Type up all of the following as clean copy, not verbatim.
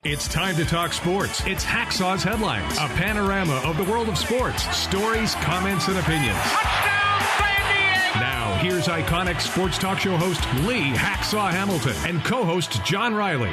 It's time to talk sports. It's Hacksaw's Headlines, a panorama of the world of sports, stories, comments, and opinions. Touchdown, San Diego! Now, here's iconic sports talk show host Lee Hacksaw Hamilton and co-host John Riley.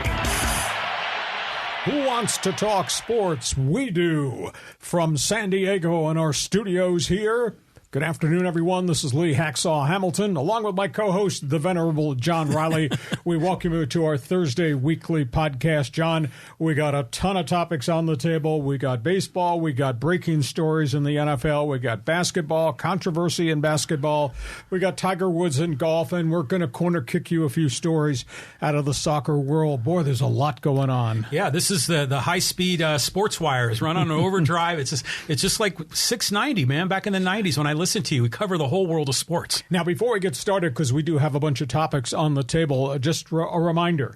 Who wants to talk sports? We do. From San Diego in our studios here. Good afternoon, everyone. This is Lee Hacksaw Hamilton, along with my co-host, the venerable John Riley. We welcome you to our Thursday weekly podcast. John, we got a ton of topics on the table. We got baseball. We got breaking stories in the NFL. We got basketball, controversy in basketball. We got Tiger Woods in golf, and we're going to corner kick you a few stories out of the soccer world. Boy, there's a lot going on. Yeah, this is the high-speed sports wires run on an overdrive. It's just like 690, man, back in the 90s when I listen to you. We cover the whole world of sports. Now, before we get started, because we do have a bunch of topics on the table, just a reminder,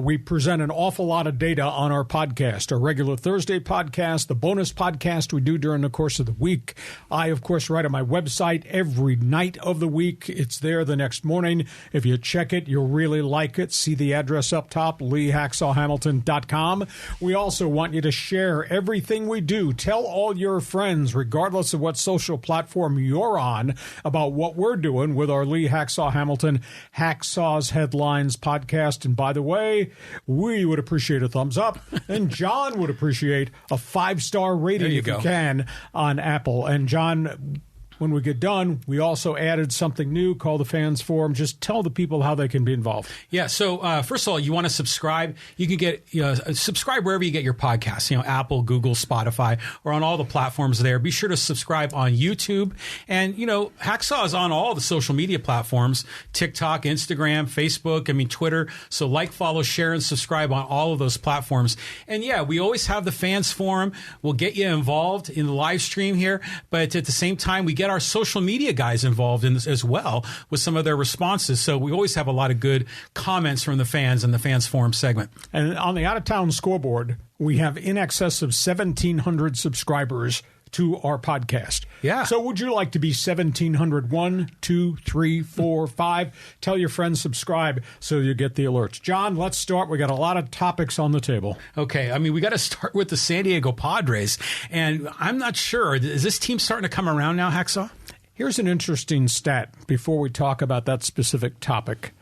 we present an awful lot of data on our podcast, our regular Thursday podcast, the bonus podcast we do during the course of the week. I, of course, write on my website every night of the week. It's there the next morning. If you check it, you'll really like it. See the address up top, LeeHacksawHamilton.com. We also want you to share everything we do. Tell all your friends, regardless of what social platform you're on, about what we're doing with our Lee Hacksaw Hamilton Hacksaw's Headlines podcast. And by the way, we would appreciate a thumbs up, and John would appreciate a 5-star rating if you can on Apple. And John, when we get done, we also added something new called the Fans Forum. Just tell the people how they can be involved. Yeah, so first of all, you want to subscribe. You can get subscribe wherever you get your podcasts, Apple, Google, Spotify, or on all the platforms there. Be sure to subscribe on YouTube. And, Hacksaw is on all the social media platforms, TikTok, Instagram, Facebook, Twitter. So like, follow, share, and subscribe on all of those platforms. And, yeah, we always have the Fans Forum. We'll get you involved in the live stream here. But at the same time, we get our social media guys involved in this as well with some of their responses. So we always have a lot of good comments from the fans in the Fans Forum segment. And on the out-of-town scoreboard, we have in excess of 1,700 subscribers to our podcast. Yeah. So would you like to be 1,700? 1, 2, 3, 4, 5? Tell your friends, subscribe so you get the alerts. John, let's start. We got a lot of topics on the table. Okay. We got to start with the San Diego Padres. And I'm not sure. Is this team starting to come around now, Hacksaw? Here's an interesting stat before we talk about that specific topic.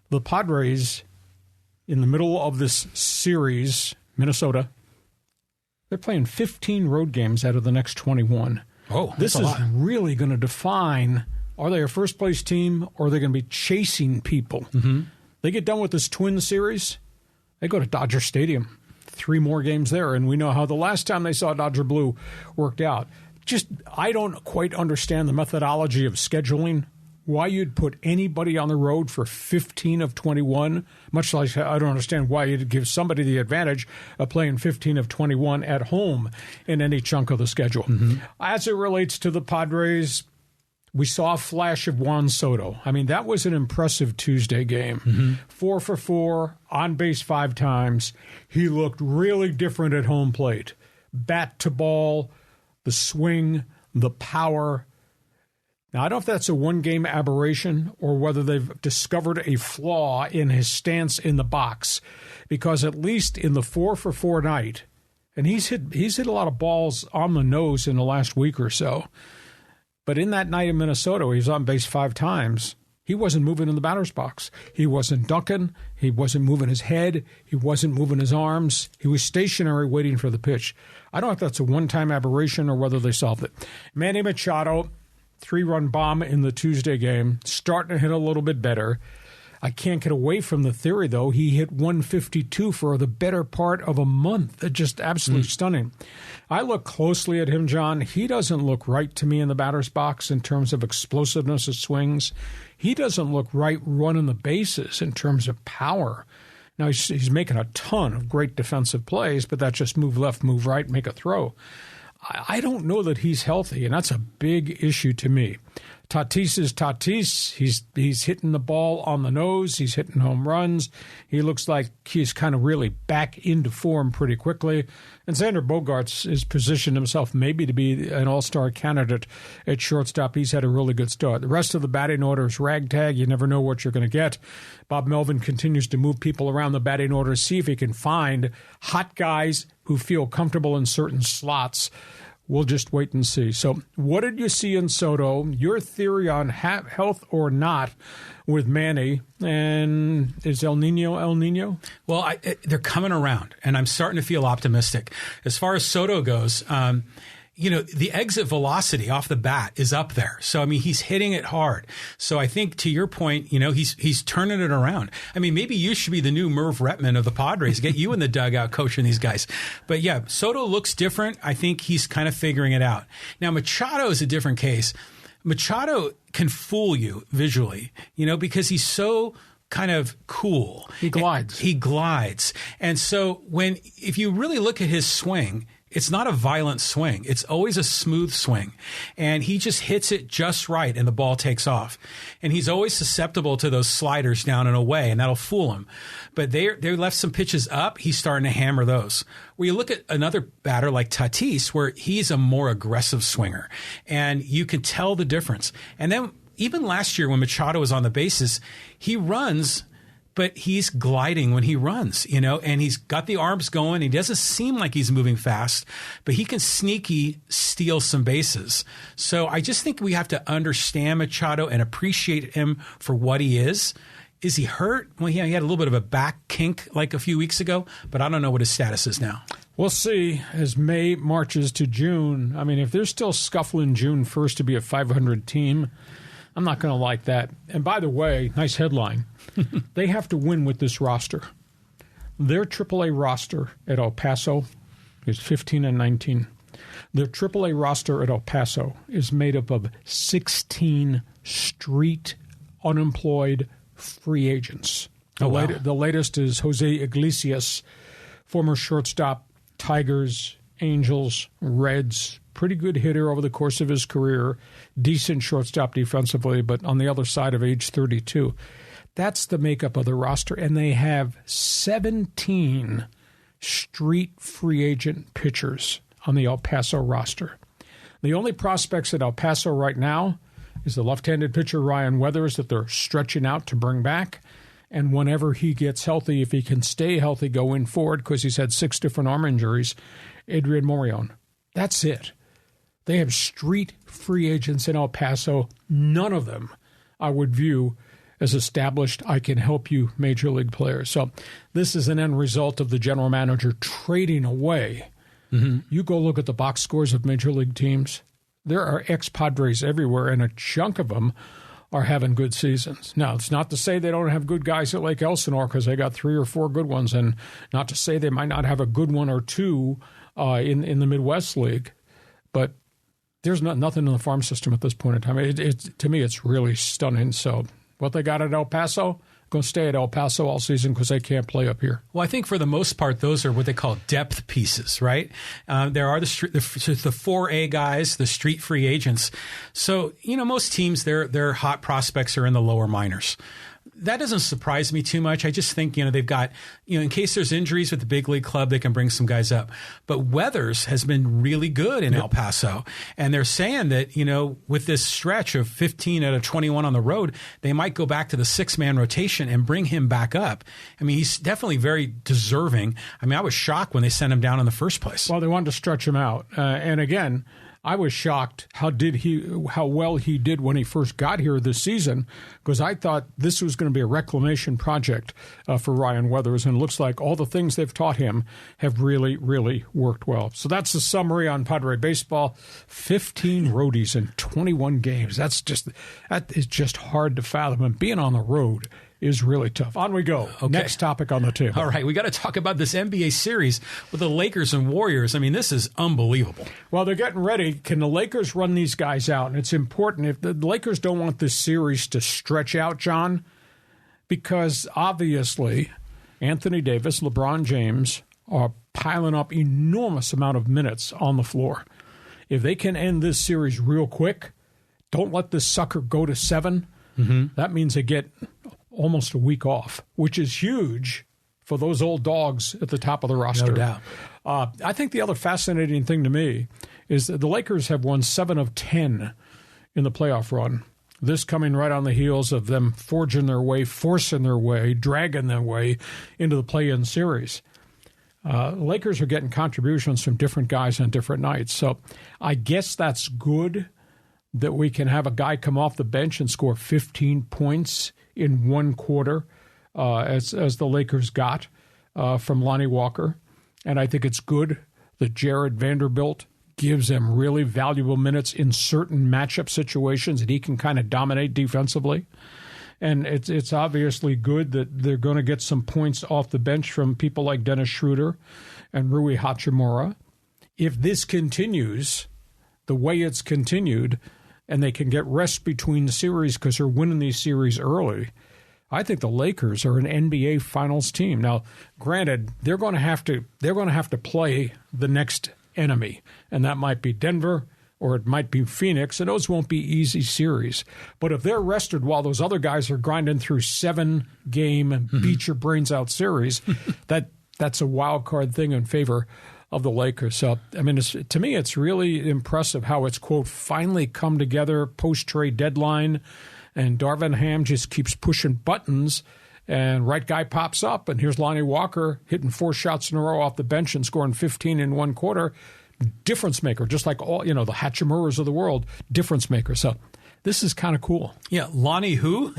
The Padres, in the middle of this series, Minnesota, they're playing 15 road games out of the next 21. Oh, this is really going to define, are they a first-place team or are they going to be chasing people? Mm-hmm. They get done with this Twin Series, they go to Dodger Stadium. 3 more games there, and we know how the last time they saw Dodger Blue worked out. I don't quite understand the methodology of scheduling, why you'd put anybody on the road for 15 of 21, much like I don't understand why you'd give somebody the advantage of playing 15 of 21 at home in any chunk of the schedule. Mm-hmm. As it relates to the Padres, we saw a flash of Juan Soto. That was an impressive Tuesday game. Mm-hmm. 4 for 4, on base 5 times. He looked really different at home plate. Bat to ball, the swing, the power. Now, I don't know if that's a one-game aberration or whether they've discovered a flaw in his stance in the box, because at least in the 4 for 4 night, and he's hit a lot of balls on the nose in the last week or so, but in that night in Minnesota, he was on base 5 times. He wasn't moving in the batter's box. He wasn't ducking. He wasn't moving his head. He wasn't moving his arms. He was stationary waiting for the pitch. I don't know if that's a one-time aberration or whether they solved it. Manny Machado, 3-run bomb in the Tuesday game, starting to hit a little bit better. I can't get away from the theory, though. He hit 152 for the better part of a month. It's just absolutely stunning. I look closely at him, John. He doesn't look right to me in the batter's box in terms of explosiveness of swings. He doesn't look right running the bases in terms of power. Now, he's making a ton of great defensive plays, but that's just move left, move right, make a throw. I don't know that he's healthy, and that's a big issue to me. Tatis is Tatis. He's hitting the ball on the nose. He's hitting home runs. He looks like he's kind of really back into form pretty quickly. And Xander Bogaerts has positioned himself maybe to be an all-star candidate at shortstop. He's had a really good start. The rest of the batting order is ragtag. You never know what you're going to get. Bob Melvin continues to move people around the batting order, see if he can find hot guys who feel comfortable in certain slots. We'll just wait and see. So what did you see in Soto? Your theory on health or not with Manny, and is El Nino? Well, they're coming around, and I'm starting to feel optimistic. As far as Soto goes, the exit velocity off the bat is up there. So, I mean, he's hitting it hard. So I think to your point, he's turning it around. I mean, maybe you should be the new Merv Retman of the Padres. Get you in the dugout coaching these guys. But yeah, Soto looks different. I think he's kind of figuring it out. Now, Machado is a different case. Machado can fool you visually, because he's so kind of cool. He glides. And so if you really look at his swing, it's not a violent swing. It's always a smooth swing. And he just hits it just right, and the ball takes off. And he's always susceptible to those sliders down and away, and that'll fool him. But they left some pitches up. He's starting to hammer those. Where you look at another batter like Tatis, where he's a more aggressive swinger, and you can tell the difference. And then even last year when Machado was on the bases, he runs, but he's gliding when he runs, and he's got the arms going. He doesn't seem like he's moving fast, but he can sneaky steal some bases. So I just think we have to understand Machado and appreciate him for what he is. Is he hurt? Well, he had a little bit of a back kink like a few weeks ago, but I don't know what his status is now. We'll see as May marches to June. I mean, if they're still scuffling June 1st to be a 500 team, I'm not going to like that. And by the way, nice headline. They have to win with this roster. Their AAA roster at El Paso is 15-19. Their AAA roster at El Paso is made up of 16 street unemployed free agents. The latest is Jose Iglesias, former shortstop, Tigers, Angels, Reds, pretty good hitter over the course of his career, decent shortstop defensively, but on the other side of age 32. That's the makeup of the roster, and they have 17 street free agent pitchers on the El Paso roster. The only prospects at El Paso right now is the left-handed pitcher Ryan Weathers that they're stretching out to bring back, and whenever he gets healthy, if he can stay healthy going forward, because he's had 6 different arm injuries, Adrian Morejon. That's it. They have street free agents in El Paso. None of them I would view as established, I can help you major league players. So this is an end result of the general manager trading away. Mm-hmm. You go look at the box scores of major league teams. There are ex-Padres everywhere, and a chunk of them are having good seasons. Now, it's not to say they don't have good guys at Lake Elsinore, because they got 3 or 4 good ones, and not to say they might not have a good one or two in the Midwest League, but there's nothing in the farm system at this point in time. To me, it's really stunning. So what they got at El Paso, going to stay at El Paso all season because they can't play up here. Well, I think for the most part, those are what they call depth pieces, right? There are the 4A guys, the street free agents. So, most teams, their hot prospects are in the lower minors. That doesn't surprise me too much. I just think, they've got, in case there's injuries with the big league club, they can bring some guys up. But Weathers has been really good in El Paso. And they're saying that, with this stretch of 15 out of 21 on the road, they might go back to the 6-man rotation and bring him back up. I mean, he's definitely very deserving. I mean, I was shocked when they sent him down in the first place. Well, they wanted to stretch him out. And again, I was shocked how well he did when he first got here this season, because I thought this was going to be a reclamation project for Ryan Weathers, and it looks like all the things they've taught him have really, really worked well. So that's the summary on Padre baseball. 15 roadies in 21 games. That is just hard to fathom. And being on the road is really tough. On we go. Okay. Next topic on the table. All right, we got to talk about this NBA series with the Lakers and Warriors. I mean, this is unbelievable. Well, they're getting ready. Can the Lakers run these guys out? And it's important. If the Lakers don't want this series to stretch out, John, because obviously Anthony Davis, LeBron James are piling up enormous amount of minutes on the floor. If they can end this series real quick, don't let this sucker go to 7. That means they get almost a week off, which is huge for those old dogs at the top of the roster. No doubt. I think the other fascinating thing to me is that the Lakers have won 7 of 10 in the playoff run. This coming right on the heels of them forging their way, forcing their way, dragging their way into the play-in series. Lakers are getting contributions from different guys on different nights. So I guess that's good that we can have a guy come off the bench and score 15 points in one quarter, as the Lakers got from Lonnie Walker. And I think it's good that Jared Vanderbilt gives them really valuable minutes in certain matchup situations that he can kind of dominate defensively. And it's obviously good that they're going to get some points off the bench from people like Dennis Schroeder and Rui Hachimura. If this continues the way it's continued and they can get rest between the series because they're winning these series early, I think the Lakers are an NBA Finals team. Now, granted, they're going to have to play the next enemy, and that might be Denver or it might be Phoenix, and those won't be easy series. But if they're rested while those other guys are grinding through 7-game beat your brains out series, that's a wild card thing in favor of the Lakers. So, I mean, to me, it's really impressive how it's, quote, finally come together post-trade deadline, and Darvin Ham just keeps pushing buttons, and right guy pops up, and here's Lonnie Walker hitting 4 shots in a row off the bench and scoring 15 in one quarter. Difference maker, just like all, the Hachimuras of the world, difference maker. So this is kind of cool. Yeah, Lonnie who?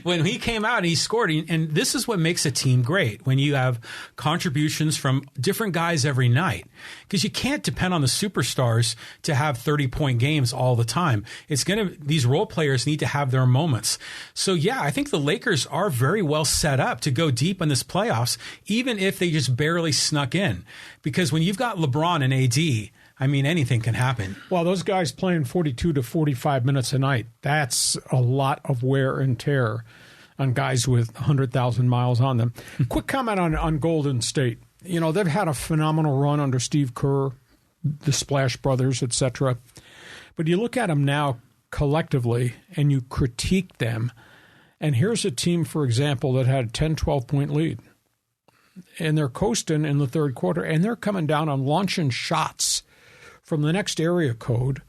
When he came out and he scored, and this is what makes a team great, when you have contributions from different guys every night. Because you can't depend on the superstars to have 30-point games all the time. These role players need to have their moments. So yeah, I think the Lakers are very well set up to go deep in this playoffs, even if they just barely snuck in. Because when you've got LeBron and AD, I mean, anything can happen. Well, those guys playing 42 to 45 minutes a night, that's a lot of wear and tear on guys with 100,000 miles on them. Quick comment on Golden State. They've had a phenomenal run under Steve Kerr, the Splash Brothers, etc. But you look at them now collectively and you critique them. And here's a team, for example, that had a 10, 12-point lead. And they're coasting in the third quarter, and they're coming down on launching shots from the next area code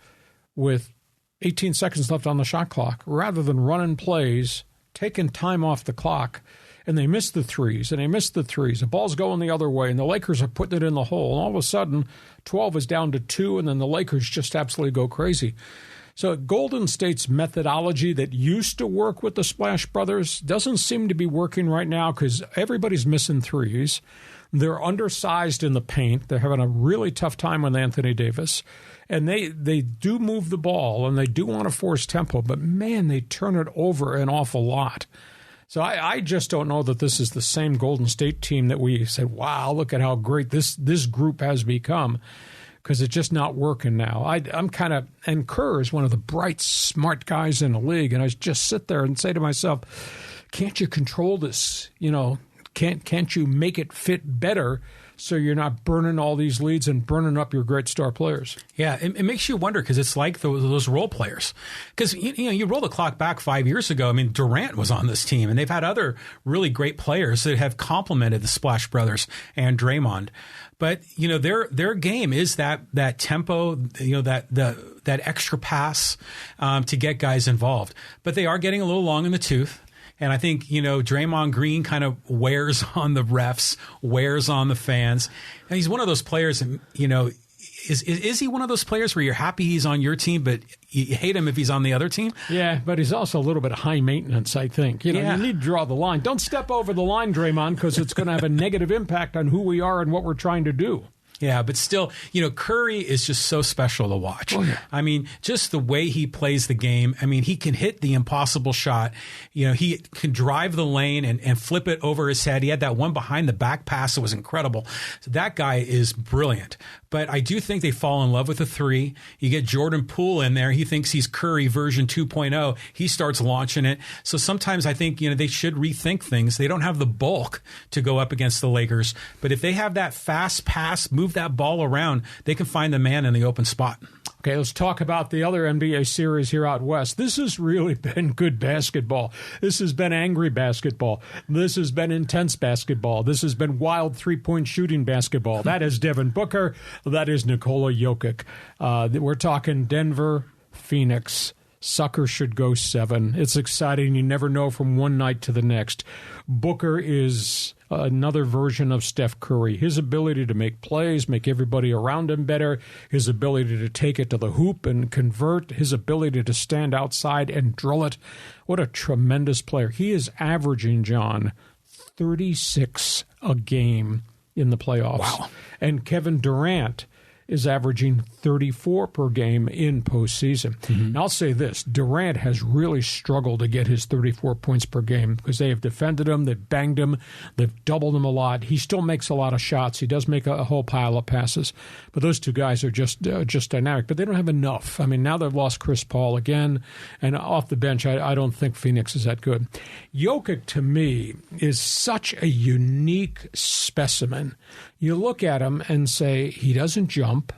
with 18 seconds left on the shot clock, rather than running plays, taking time off the clock, and they miss the threes, and they miss the threes. The ball's going the other way, and the Lakers are putting it in the hole. And all of a sudden, 12 is down to 2, and then the Lakers just absolutely go crazy. So Golden State's methodology that used to work with the Splash Brothers doesn't seem to be working right now because everybody's missing threes. They're undersized in the paint. They're having a really tough time with Anthony Davis. And they do move the ball, and they do want to force tempo, but, man, they turn it over an awful lot. So I just don't know that this is the same Golden State team that we said, wow, look at how great this group has become, because it's just not working now. I'm kind of, and Kerr is one of the bright, smart guys in the league, and I just sit there and say to myself, can't you control this? Can't you make it fit better so you're not burning all these leads and burning up your great star players? Yeah, it makes you wonder, because it's like those role players. Because you roll the clock back 5 years ago. I mean, Durant was on this team, and they've had other really great players that have complemented the Splash Brothers and Draymond. But their game is that tempo, that extra pass to get guys involved. But they are getting a little long in the tooth. And I think, Draymond Green kind of wears on the refs, wears on the fans. And he's one of those players, is he one of those players where you're happy he's on your team, but you hate him if he's on the other team? Yeah, but he's also a little bit high maintenance, I think. You need to draw the line. Don't step over the line, Draymond, because it's going to have a negative impact on who we are and what we're trying to do. Yeah, but still, Curry is just so special to watch. Oh, yeah. I mean, just the way he plays the game. I mean, he can hit the impossible shot. He can drive the lane and flip it over his head. He had that one behind the back pass that was incredible. So that guy is brilliant. But I do think they fall in love with the three. You get Jordan Poole in there. He thinks he's Curry version 2.0. He starts launching it. So sometimes I think, they should rethink things. They don't have the bulk to go up against the Lakers. But if they have that fast pass, move that ball around, they can find the man in the open spot. Okay, let's talk about the other NBA series here out west. This has really been good basketball. This has been angry basketball. This has been intense basketball. This has been wild three-point shooting basketball. That is Devin Booker. That is NIKOLA JOKIC. We're talking Denver, Phoenix. Sucker should go 7. It's exciting. You never know from one night to the next. Booker is another version of Steph Curry. His ability to make plays, make everybody around him better, his ability to take it to the hoop and convert, his ability to stand outside and drill it. What a tremendous player. He is averaging, John, 36 a game in the playoffs. Wow. And Kevin Durant is averaging 34 per game in postseason. And I'll say this, Durant has really struggled to get his 34 points per game because they have defended him, they've banged him, they've doubled him a lot. He still makes a lot of shots. He does make a whole pile of passes. But those two guys are just dynamic. But they don't have enough. I mean, now they've lost Chris Paul again, and off the bench, I don't think Phoenix is that good. Jokic, to me, is such a unique specimen. You look at him and say, he doesn't jump.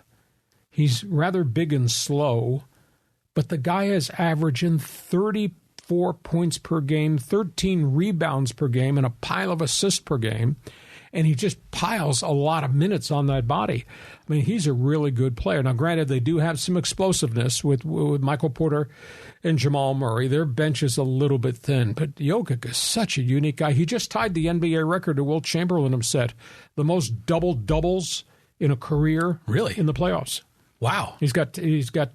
He's rather big and slow, but the guy is averaging 34 points per game, 13 rebounds per game, and a pile of assists per game, and he just piles a lot of minutes on that body. I mean, he's a really good player. Now, granted, they do have some explosiveness with Michael Porter and Jamal Murray. Their bench is a little bit thin, but Jokic is such a unique guy. He just tied the NBA record that Wilt Chamberlain set, the most double-doubles in a career in the playoffs. Wow. He's got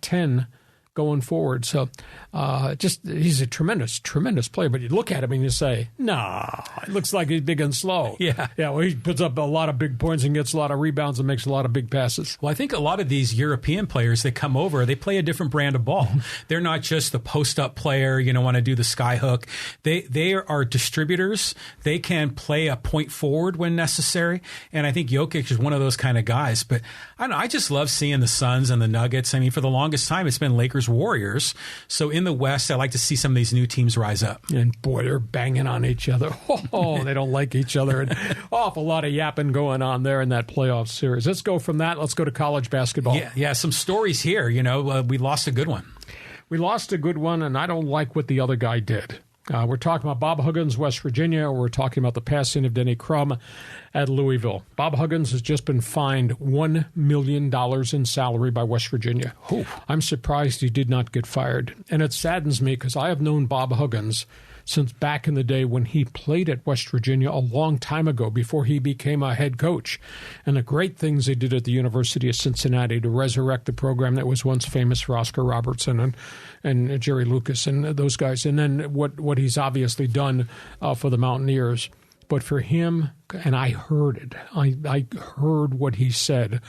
10 going forward. So he's a tremendous player. But you look at him and you say, nah, it looks like he's big and slow. Yeah. Yeah, well, he puts up a lot of big points and gets a lot of rebounds and makes a lot of big passes. Well, I think a lot of these European players that come over, they play a different brand of ball. They're not just the post-up player, want to do the sky hook. They are distributors. They can play a point forward when necessary. And I think Jokic is one of those kind of guys. But I don't know, I just love seeing the Suns and the Nuggets. I mean, for the longest time, it's been Lakers Warriors. So in the West, I like to see some of these new teams rise up. And boy, they're banging on each other. Oh, they don't like each other. An awful lot of yapping going on there in that playoff series. Let's go from that. Let's go to college basketball. Yeah, some stories here. We lost a good one. We lost a good one, and I don't like what the other guy did. We're talking about Bob Huggins, West Virginia, or we're talking about the passing of Denny CRUM at Louisville. Bob Huggins has just been fined $1 million in salary by West Virginia. Ooh. I'm surprised he did not get fired. And it saddens me because I have known Bob Huggins since back in the day when he played at West Virginia a long time ago before he became a head coach. And the great things they did at the University of Cincinnati to resurrect the program that was once famous for Oscar Robertson and Jerry Lucas and those guys. And then what he's obviously done for the Mountaineers. But for him, and I heard it, I heard what he said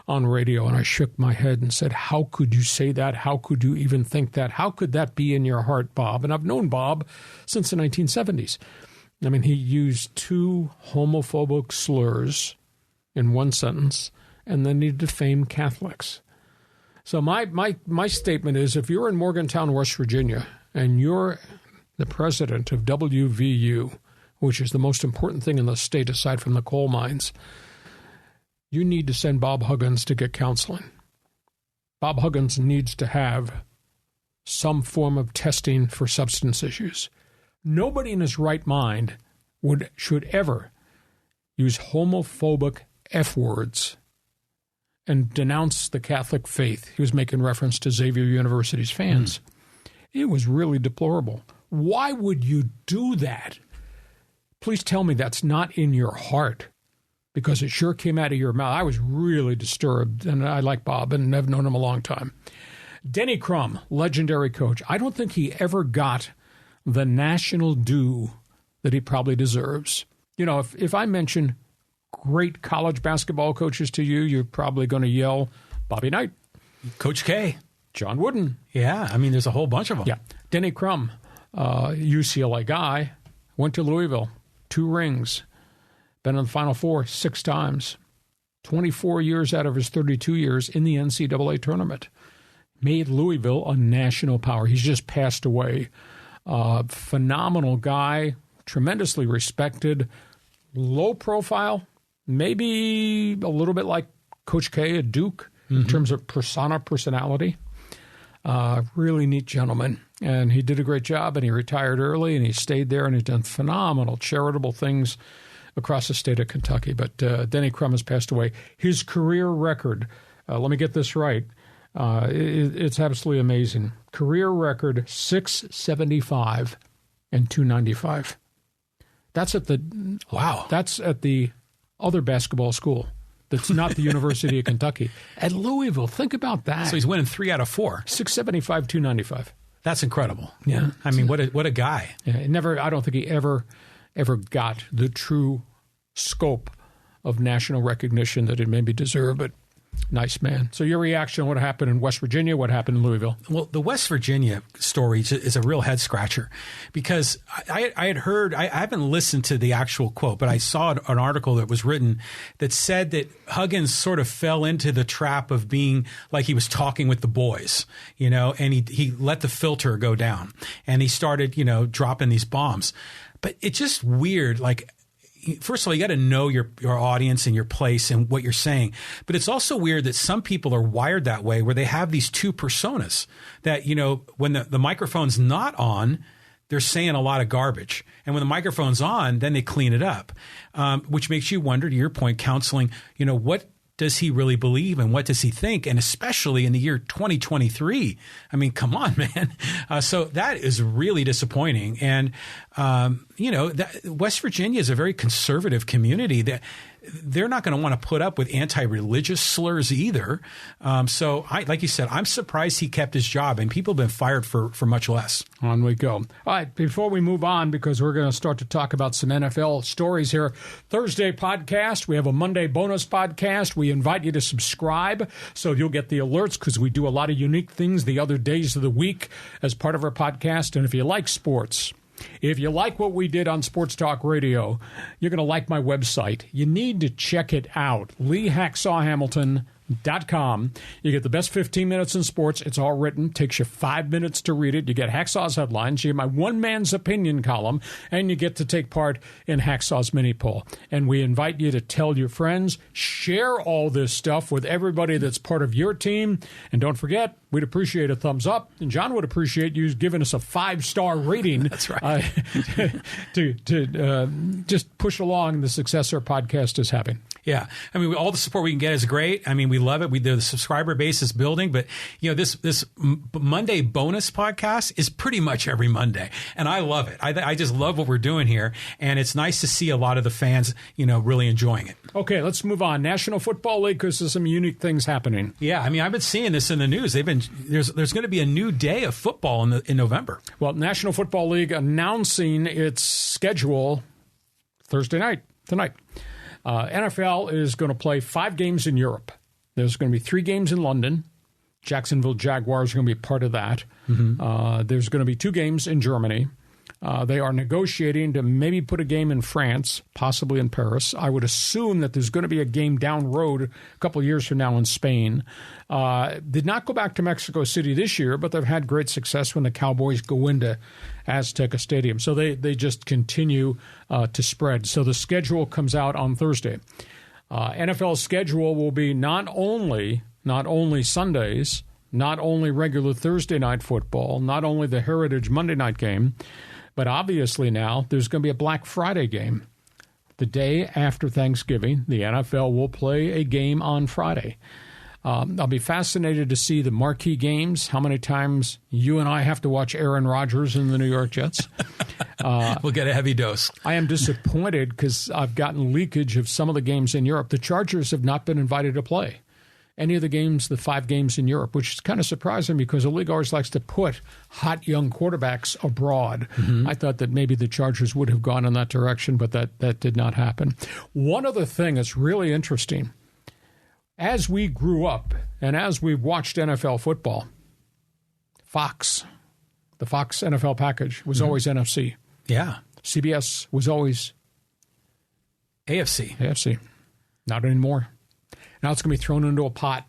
on radio, and I shook my head and said, how could you say that? How could you even think that? How could that be in your heart, Bob? And I've known Bob since the 1970s. I mean, he used 2 homophobic slurs in one sentence, and then he defamed Catholics. So my statement is, if you're in Morgantown, West Virginia, and you're the president of WVU, which is the most important thing in the state aside from the coal mines, you need to send Bob Huggins to get counseling. Bob Huggins needs to have some form of testing for substance issues. Nobody in his right mind should ever use homophobic F words and denounce the Catholic faith. He was making reference to Xavier University's fans. It was really deplorable. Why would you do that? Please tell me that's not in your heart, because it sure came out of your mouth. I was really disturbed, and I like Bob, and I've known him a long time. Denny CRUM, legendary coach. I don't think he ever got the national due that he probably deserves. If I mention great college basketball coaches to you, you're probably going to yell Bobby Knight, Coach K, John Wooden. Yeah, I mean, there's a whole bunch of them. Yeah. Denny CRUM, UCLA guy, went to Louisville, 2 rings, been in the Final Four 6 times, 24 years out of his 32 years in the NCAA tournament. Made Louisville a national power. He's just passed away. Phenomenal guy, tremendously respected, low profile, maybe a little bit like Coach K at Duke. in terms of personality. Really neat gentleman. And he did a great job, and he retired early, and he stayed there, and he's done phenomenal charitable things across the state of Kentucky. But Denny CRUM has passed away. His career record, let me get this right, it's absolutely amazing. Career record, 675 and 295. That's at the That's at the other basketball school. That's not the University of Kentucky. At Louisville, think about that. So he's winning 3 out of 4. 675, 295. That's incredible. Yeah, I mean, what a guy. Yeah, I don't think he ever got the true scope of national recognition that it maybe deserved, but nice man. So your reaction, what happened in West Virginia, what happened in Louisville? Well, the West Virginia story is a real head scratcher because I had heard, I haven't listened to the actual quote, but I saw an article that was written that said that Huggins sort of fell into the trap of being like he was talking with the boys, and he let the filter go down and he started, dropping these bombs. But it's just weird, like, first of all, you got to know your audience and your place and what you're saying. But it's also weird that some people are wired that way where they have these two personas that, when the microphone's not on, they're saying a lot of garbage. And when the microphone's on, then they clean it up, which makes you wonder, to your point, counseling, what does he really believe and what does he think? And especially in the year 2023, I mean, come on, man. So that is really disappointing. And, West Virginia is a very conservative community that they're not going to want to put up with anti-religious slurs either. So like you said, I'm surprised he kept his job, and people have been fired for much less. On we go. All right, before we move on, because we're going to start to talk about some NFL stories here. Thursday podcast, we have a Monday bonus podcast. We invite you to subscribe so you'll get the alerts because we do a lot of unique things the other days of the week as part of our podcast. And if you like sports, if you like what we did on Sports Talk Radio, you're going to like my website. You need to check it out, LeeHacksawHamilton.com. You get the best 15 minutes in sports. It's all written. Takes you 5 minutes to read it. You get Hacksaw's headlines. You get my one man's opinion column, and you get to take part in Hacksaw's mini poll. And we invite you to tell your friends, share all this stuff with everybody that's part of your team. And don't forget, we'd appreciate a thumbs up, and John would appreciate you giving us a 5-star rating. That's right. To just push along the success our podcast is having. Yeah. I mean, all the support we can get is great. I mean, we love it. The subscriber base is building, but this Monday bonus podcast is pretty much every Monday. And I love it. I just love what we're doing here. And it's nice to see a lot of the fans, really enjoying it. Okay, let's move on. National Football League, because there's some unique things happening. Yeah. I mean, I've been seeing this in the news. There's going to be a new day of football in November. Well, National Football League announcing its schedule Thursday night, tonight. NFL is going to play 5 games in Europe. There's going to be 3 games in London. Jacksonville Jaguars are going to be part of that. Mm-hmm. There's going to be 2 games in Germany. They are negotiating to maybe put a game in France, possibly in Paris. I would assume that there's going to be a game down road a couple of years from now in Spain. Did not go back to Mexico City this year, but they've had great success when the Cowboys go into Azteca Stadium. So they just continue to spread. So the schedule comes out on Thursday. NFL's schedule will be not only Sundays, not only regular Thursday night football, not only the Heritage Monday night game, but obviously now there's going to be a Black Friday game. The day after Thanksgiving, the NFL will play a game on Friday. I'll be fascinated to see the marquee games, how many times you and I have to watch Aaron Rodgers in the New York Jets. We'll get a heavy dose. I am disappointed because I've gotten leakage of some of the games in Europe. The Chargers have not been invited to play any of the games, the 5 games in Europe, which is kind of surprising because the league always likes to put hot young quarterbacks abroad. Mm-hmm. I thought that maybe the Chargers would have gone in that direction, but that did not happen. One other thing that's really interesting, as we grew up and as we watched NFL football, the Fox NFL package was always NFC. Yeah. CBS was always AFC. Not anymore. Now it's going to be thrown into a pot,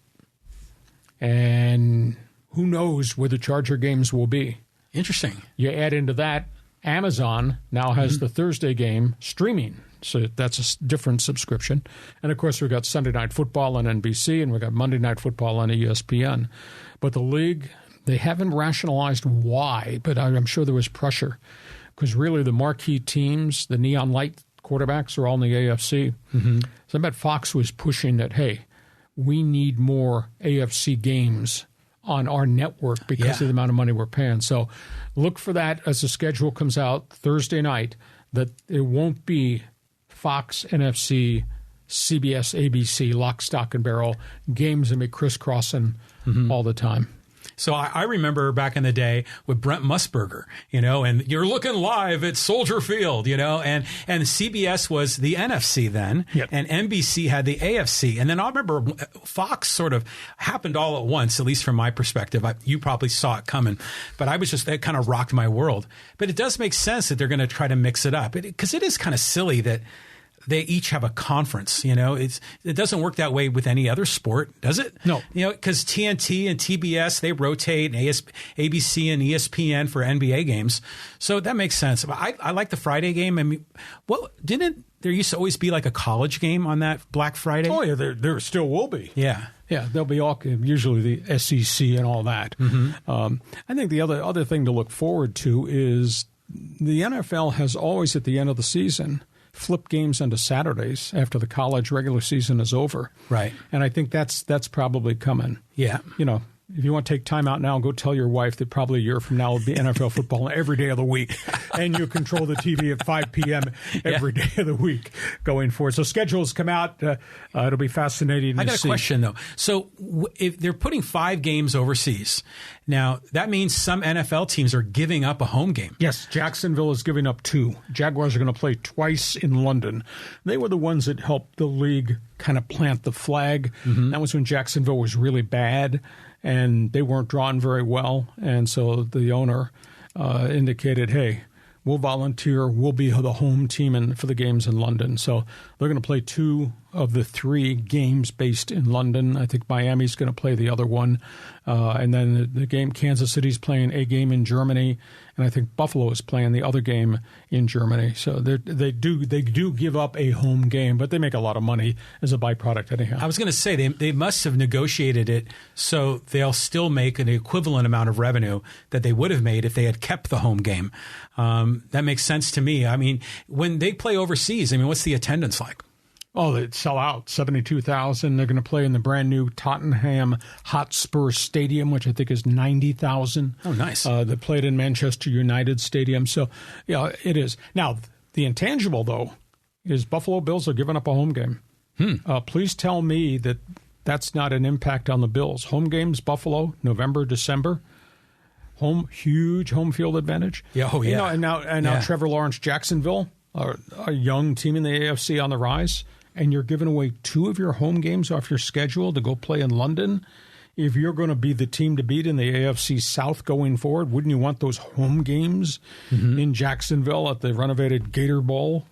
and who knows where the Charger games will be. Interesting. You add into that, Amazon now has the Thursday game streaming. So that's a different subscription. And, of course, we've got Sunday Night Football on NBC, and we've got Monday Night Football on ESPN. But the league, they haven't rationalized why, but I'm sure there was pressure. Because really the marquee teams, the neon light quarterbacks, are all in the AFC. Mm-hmm. So I bet Fox was pushing that, hey, we need more AFC games on our network because of the amount of money we're paying. So look for that as the schedule comes out Thursday night, that it won't be Fox, NFC, CBS, ABC, lock, stock, and barrel. Games will be crisscrossing all the time. So I remember back in the day with Brent Musburger, and you're looking live at Soldier Field, and CBS was the NFC then, and NBC had the AFC. And then I remember Fox sort of happened all at once, at least from my perspective. You probably saw it coming, but that kind of rocked my world. But it does make sense that they're going to try to mix it up, because it is kind of silly that they each have a conference. It doesn't work that way with any other sport, does it? No. Because TNT and TBS, they rotate, and ABC and ESPN for NBA games. So that makes sense. I like the Friday game. I mean, didn't there used to always be like a college game on that Black Friday? Oh, yeah, there still will be. Yeah. Yeah, there'll be usually the SEC and all that. Mm-hmm. I think the other thing to look forward to is the NFL has always, at the end of the season, flip games into Saturdays after the college regular season is over. Right. And I think that's probably coming. Yeah. If you want to take time out now, go tell your wife that probably a year from now will be NFL football every day of the week. And you control the TV at 5 p.m. every day of the week going forward. So schedules come out. It'll be fascinating to see. I got a question, though. So if they're putting 5 games overseas, now that means some NFL teams are giving up a home game. Yes, Jacksonville is giving up 2. Jaguars are going to play twice in London. They were the ones that helped the league kind of plant the flag. Mm-hmm. That was when Jacksonville was really bad, and they weren't drawn very well. And so the owner indicated, hey, we'll volunteer. We'll be the home team for the games in London. So they're going to play 2 of the 3 games based in London. I think Miami's going to play the other one. And then the game, Kansas City's playing a game in Germany. And I think Buffalo is playing the other game in Germany. So they do give up a home game, but they make a lot of money as a byproduct anyhow. I was going to say they must have negotiated it so they'll still make an equivalent amount of revenue that they would have made if they had kept the home game. That makes sense to me. I mean, when they play overseas, what's the attendance like? Oh, they'd sell out, 72,000. They're going to play in the brand new Tottenham Hotspur Stadium, which I think is 90,000. Oh, nice. They played in Manchester United Stadium. So, yeah, it is. Now, the intangible, though, is Buffalo Bills are giving up a home game. Please tell me that that's not an impact on the Bills. Home games, Buffalo, November, December. Huge home field advantage. Yeah, oh, yeah. And now Trevor Lawrence, Jacksonville, a young team in the AFC on the rise. And you're giving away 2 of your home games off your schedule to go play in London. If you're going to be the team to beat in the AFC South going forward, wouldn't you want those home games in Jacksonville at the renovated Gator Bowl?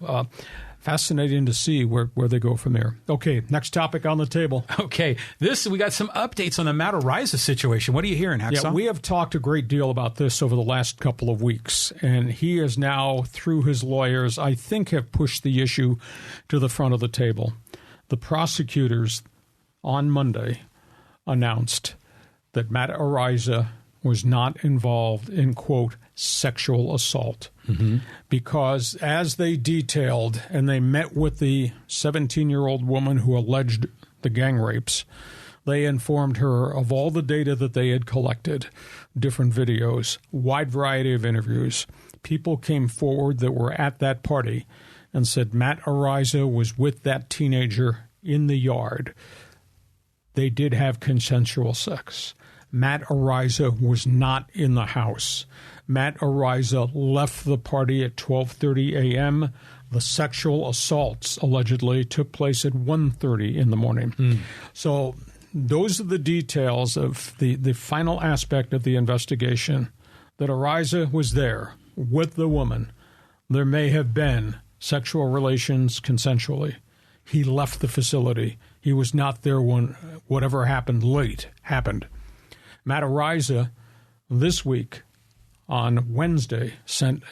Fascinating to see where they go from there. Okay, next topic on the table. Okay, we got some updates on the Matt Araiza situation. What are you hearing, Hacksaw? Yeah, we have talked a great deal about this over the last couple of weeks, and he is now, through his lawyers, I think have pushed the issue to the front of the table. The prosecutors on Monday announced that Matt Araiza was not involved in, quote, sexual assault. Mm-hmm. Because as they detailed, and they met with the 17-year-old woman who alleged the gang rapes, they informed her of all the data that they had collected, different videos, wide variety of interviews. People came forward that were at that party and said Matt Araiza was with that teenager in the yard. They did have consensual sex. Matt Araiza was not in the house. Matt Araiza left the party at 12:30 a.m. The sexual assaults allegedly took place at 1:30 in the morning. So those are the details of the final aspect of the investigation, that Araiza was there with the woman. There may have been sexual relations consensually. He left the facility. He was not there when whatever happened late happened. Matt Araiza this week on Wednesday sent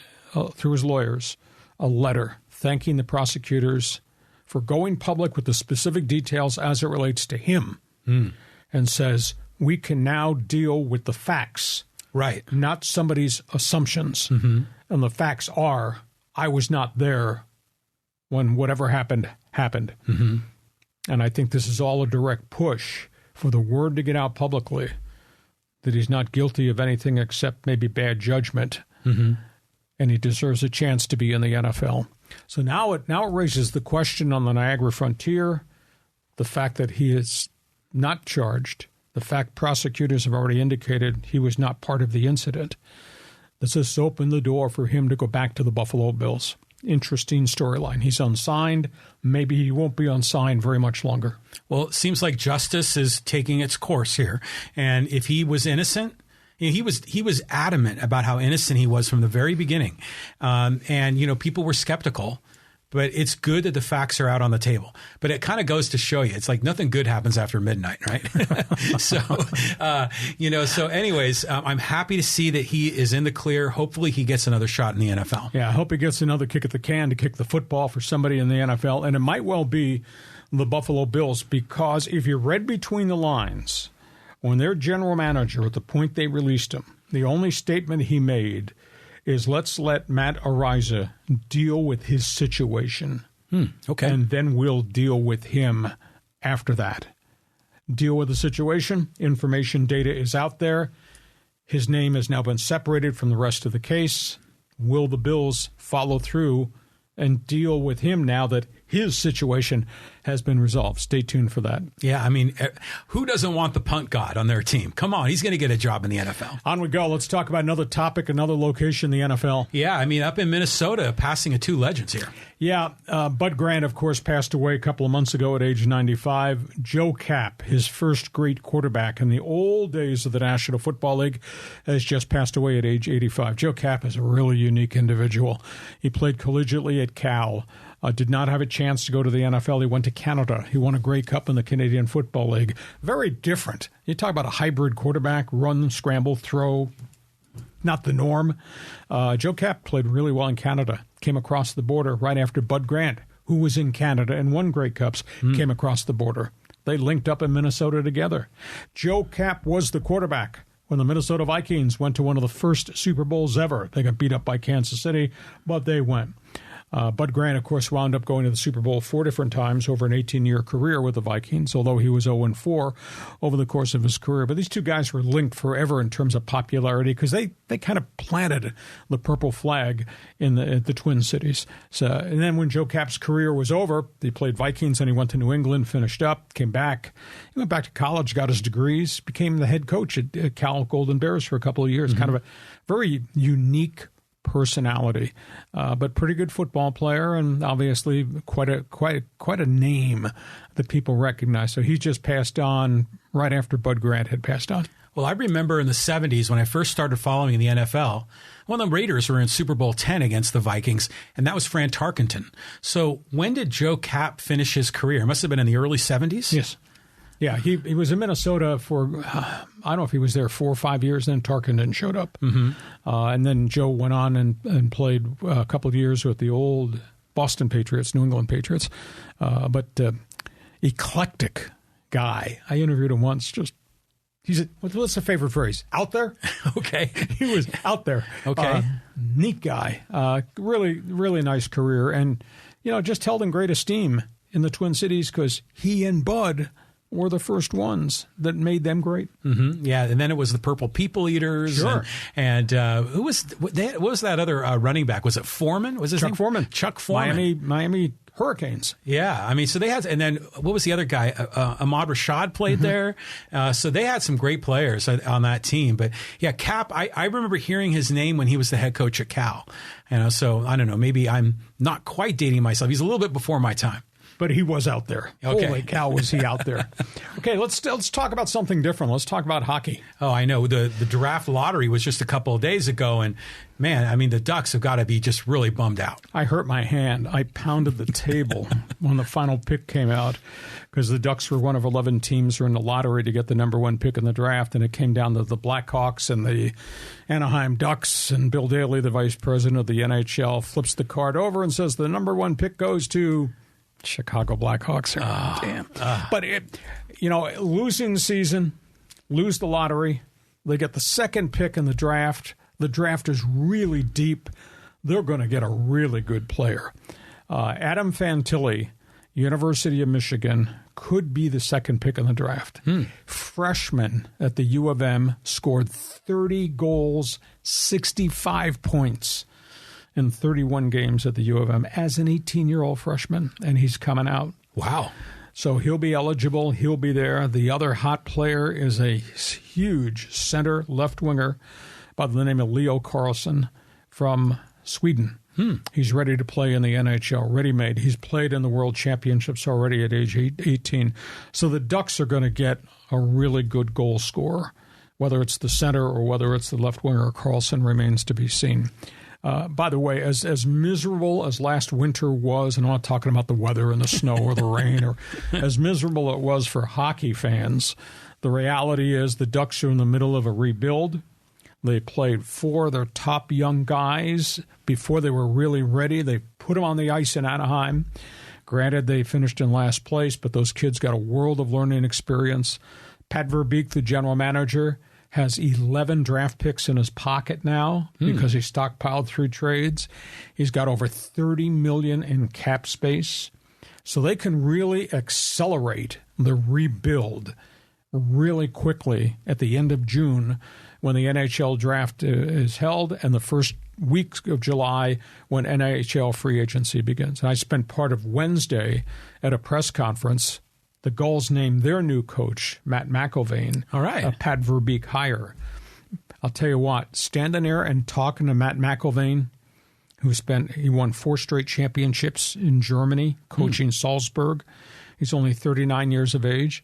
through his lawyers a letter thanking the prosecutors for going public with the specific details as it relates to him, and says, we can now deal with the facts, Right. not somebody's assumptions. And the facts are, I was not there when whatever happened. And I think this is all a direct push for the word to get out publicly that he's not guilty of anything except maybe bad judgment, and he deserves a chance to be in the NFL. So now it raises the question on the Niagara Frontier, the fact that he is not charged, the fact prosecutors have already indicated he was not part of the incident. Does this open the door for him to go back to the Buffalo Bills? Interesting storyline. He's unsigned. Maybe he won't be unsigned very much longer. Well, it seems like justice is taking its course here. And if he was innocent, he was adamant about how innocent he was from the very beginning. And, people were skeptical. But it's good that the facts are out on the table. But it kind of goes to show you, it's like nothing good happens after midnight, right? So anyways, I'm happy to see that he is in the clear. Hopefully he gets another shot in the NFL. Yeah, I hope he gets another kick at the can to kick the football for somebody in the NFL. And it might well be the Buffalo Bills, because if you read between the lines, when their general manager, at the point they released him, the only statement he made is, let's let Matt Araiza deal with his situation. Okay. And then we'll deal with him after that. Deal with the situation. Information, data is out there. His name has now been separated from the rest of the case. Will the Bills follow through and deal with him now that his situation has been resolved? Stay tuned for that. Yeah, I mean, who doesn't want the punt god on their team? Come on, he's going to get a job in the NFL. On we go. Let's talk about another topic, another location in the NFL. Yeah, I mean, up in Minnesota, passing of two legends here. Yeah, Bud Grant, of course, passed away a couple of months ago at age 95. Joe Kapp, his first great quarterback in the old days of the National Football League, has just passed away at age 85. Joe Kapp is a really unique individual. He played collegiately at Cal. Did not have a chance to go to the NFL. He went to Canada. He won a Grey Cup in the Canadian Football League. Very different. You talk about a hybrid quarterback, run, scramble, throw, not the norm. Joe Kapp played really well in Canada, came across the border right after Bud Grant, who was in Canada and won Grey Cups, came across the border. They linked up in Minnesota together. Joe Kapp was the quarterback when the Minnesota Vikings went to one of the first Super Bowls ever. They got beat up by Kansas City, but they went. Bud Grant, of course, wound up going to the Super Bowl 4 different times over an 18-year career with the Vikings, although he was 0-4 over the course of his career. But these two guys were linked forever in terms of popularity because they kind of planted the purple flag in the Twin Cities. So, and then when Joe Kapp's career was over, he played Vikings and he went to New England, finished up, came back. He went back to college, got his degrees, became the head coach at Cal Golden Bears for a couple of years. Kind of a very unique personality, but pretty good football player, and obviously quite a name that people recognize. So he just passed on right after Bud Grant had passed on. Well, I remember in the 70s when I first started following the NFL, one of the Raiders were in Super Bowl 10 against the Vikings, and that was Fran Tarkenton. So when did Joe Kapp finish his career? It must have been in the early 70s? Yes. Yeah, he was in Minnesota for, I don't know if he was there 4 or 5 years, then Tarkenton showed up. And then Joe went on and played a couple of years with the old Boston Patriots, New England Patriots. But eclectic guy. I interviewed him once. What's the favorite phrase? Out there? Okay. He was out there. Okay. Neat guy. Really, really nice career. And, just held in great esteem in the Twin Cities because he and Bud were the first ones that made them great. Yeah, and then it was the Purple People Eaters. Sure. And who was what was that other running back? Was it Foreman? Was his Chuck name? Foreman. Chuck Foreman. Miami Hurricanes. Yeah, I mean, so they had, and then what was the other guy? Ahmad Rashad played there. So they had some great players on that team. But yeah, Kapp, I remember hearing his name when he was the head coach at Cal. So I don't know, maybe I'm not quite dating myself. He's a little bit before my time. but he was out there. Okay. Holy cow, was he out there. Okay, let's talk about something different. Let's talk about hockey. Oh, I know. The draft lottery was just a couple of days ago, and man, I mean, the Ducks have got to be just really bummed out. I hurt my hand. I pounded the table when the final pick came out because the Ducks were one of 11 teams who were in the lottery to get the number 1 pick in the draft, and it came down to the Blackhawks and the Anaheim Ducks, and Bill Daly, the vice president of the NHL, flips the card over and says the number 1 pick goes to Chicago Blackhawks. Oh, damn. But, losing season, lose the lottery, they get the 2nd pick in the draft. The draft is really deep. They're going to get a really good player. Adam Fantilli, University of Michigan, could be the 2nd pick in the draft. Freshman at the U of M, scored 30 goals, 65 points in 31 games at the U of M as an 18-year-old freshman, and he's coming out. Wow. So he'll be eligible. He'll be there. The other hot player is a huge center left winger by the name of Leo Carlsson from Sweden. He's ready to play in the NHL, ready-made. He's played in the World Championships already at age 18. So the Ducks are going to get a really good goal scorer. Whether it's the center or whether it's the left winger, Carlsson remains to be seen. By the way, as miserable as last winter was, and I'm not talking about the weather and the snow or the rain, or as miserable it was for hockey fans, the reality is the Ducks are in the middle of a rebuild. They played 4 of their top young guys before they were really ready. They put them on the ice in Anaheim. Granted, they finished in last place, but those kids got a world of learning experience. Pat Verbeek, the general manager, has 11 draft picks in his pocket now because he stockpiled through trades. He's got over $30 million in cap space. So they can really accelerate the rebuild really quickly at the end of June when the NHL draft is held and the first week of July when NHL free agency begins. And I spent part of Wednesday at a press conference. The Gulls named their new coach, Matt McIlvaine, a Pat Verbeek hire. I'll tell you what, standing there and talking to Matt McIlvaine, he won 4 straight championships in Germany, coaching Salzburg. He's only 39 years of age.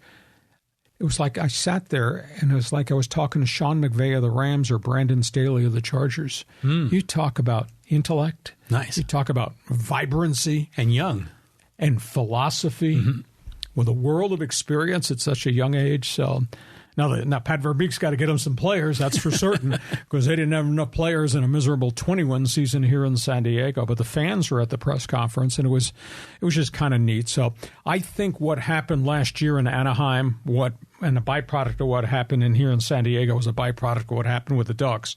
It was like I sat there, and it was like I was talking to Sean McVay of the Rams or Brandon Staley of the Chargers. You talk about intellect. Nice. You talk about vibrancy. And young. And philosophy. With a world of experience at such a young age. So now Pat Verbeek's got to get him some players, that's for certain, because they didn't have enough players in a miserable 21 season here in San Diego. But the fans were at the press conference, and it was just kind of neat. So I think what happened last year in Anaheim, and a byproduct of what happened here in San Diego was a byproduct of what happened with the Ducks.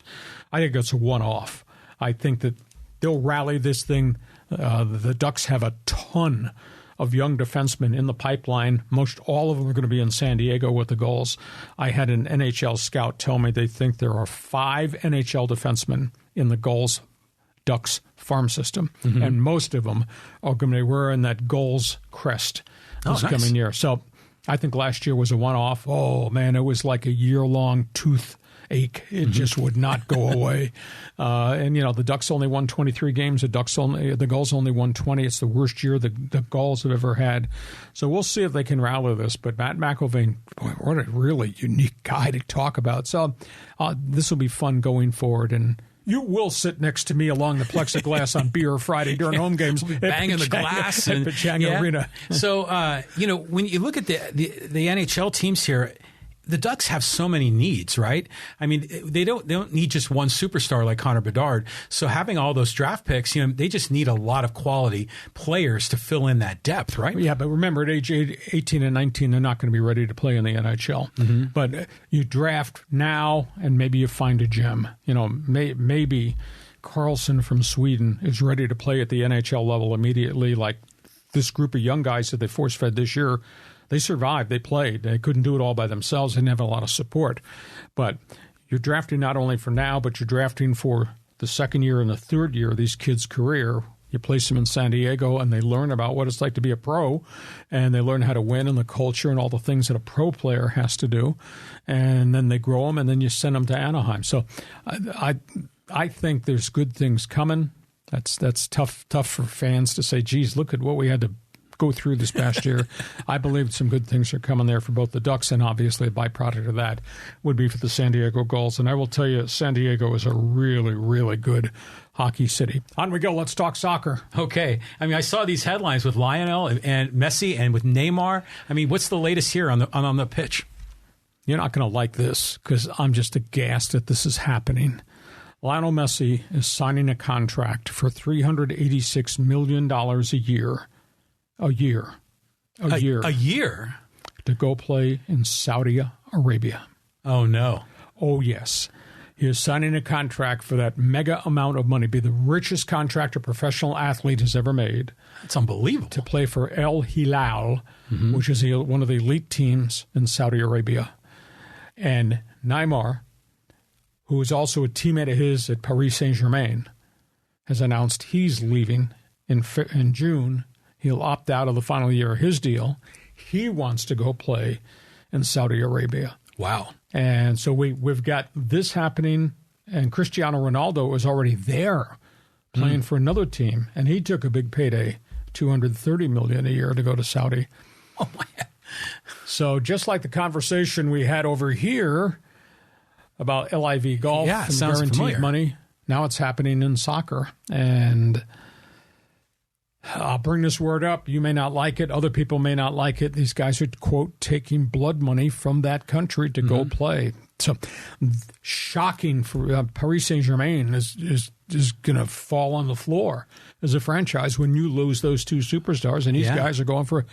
I think it's a one-off. I think that they'll rally this thing. The Ducks have a ton of young defensemen in the pipeline. Most all of them are going to be in San Diego with the Gulls. I had an NHL scout tell me they think there are 5 NHL defensemen in the Gulls Ducks farm system, and most of them are going to be wearing that Gulls crest this coming year. So I think last year was a one-off. Oh, man, it was like a year-long toothache. It just would not go away. And, the Ducks only won 23 games. The Gulls only won 20. It's the worst year the Gulls have ever had. So we'll see if they can rally this. But Matt McIlvaine, boy, what a really unique guy to talk about. So this will be fun going forward. And you will sit next to me along the plexiglass on Beer Friday during home games. Banging the glass at Pechanga Arena. So, when you look at the NHL teams here, the Ducks have so many needs, right? I mean, they don't need just one superstar like Connor Bedard. So having all those draft picks, they just need a lot of quality players to fill in that depth, right? Yeah, but remember, at age 18 and 19, they're not going to be ready to play in the NHL. But you draft now, and maybe you find a gem. Maybe Carlsson from Sweden is ready to play at the NHL level immediately, like this group of young guys that they force-fed this year. They survived. They played. They couldn't do it all by themselves. They didn't have a lot of support. But you're drafting not only for now, but you're drafting for the second year and the third year of these kids' career. You place them in San Diego, and they learn about what it's like to be a pro, and they learn how to win and the culture and all the things that a pro player has to do. And then they grow them, and then you send them to Anaheim. So I think there's good things coming. That's tough for fans to say, geez, look at what we had to go through this past year. I believe some good things are coming there for both the Ducks, and obviously a byproduct of that would be for the San Diego Gulls. And I will tell you, San Diego is a really, really good hockey city. On we go. Let's talk soccer. Okay. I mean, I saw these headlines with Lionel and Messi and with Neymar. I mean, what's the latest here on the pitch? You're not going to like this because I'm just aghast that this is happening. Lionel Messi is signing a contract for $386 million a year. A year to go play in Saudi Arabia. Oh, no. Oh, yes. He is signing a contract for that mega amount of money, be the richest contract a professional athlete has ever made. That's unbelievable. To play for Al Hilal, which is one of the elite teams in Saudi Arabia. And Neymar, who is also a teammate of his at Paris Saint-Germain, has announced he's leaving in June. He'll opt out of the final year of his deal. He wants to go play in Saudi Arabia. Wow. And so we've got this happening, and Cristiano Ronaldo is already there playing for another team, and he took a big payday, $230 million a year to go to Saudi. Oh, my God. So just like the conversation we had over here about LIV golf and guaranteed familiar. money, now it's happening in soccer. And I'll bring this word up. You may not like it. Other people may not like it. These guys are, quote, taking blood money from that country to go play. So shocking for Paris Saint-Germain is going to fall on the floor as a franchise when you lose those two superstars. And these guys are going for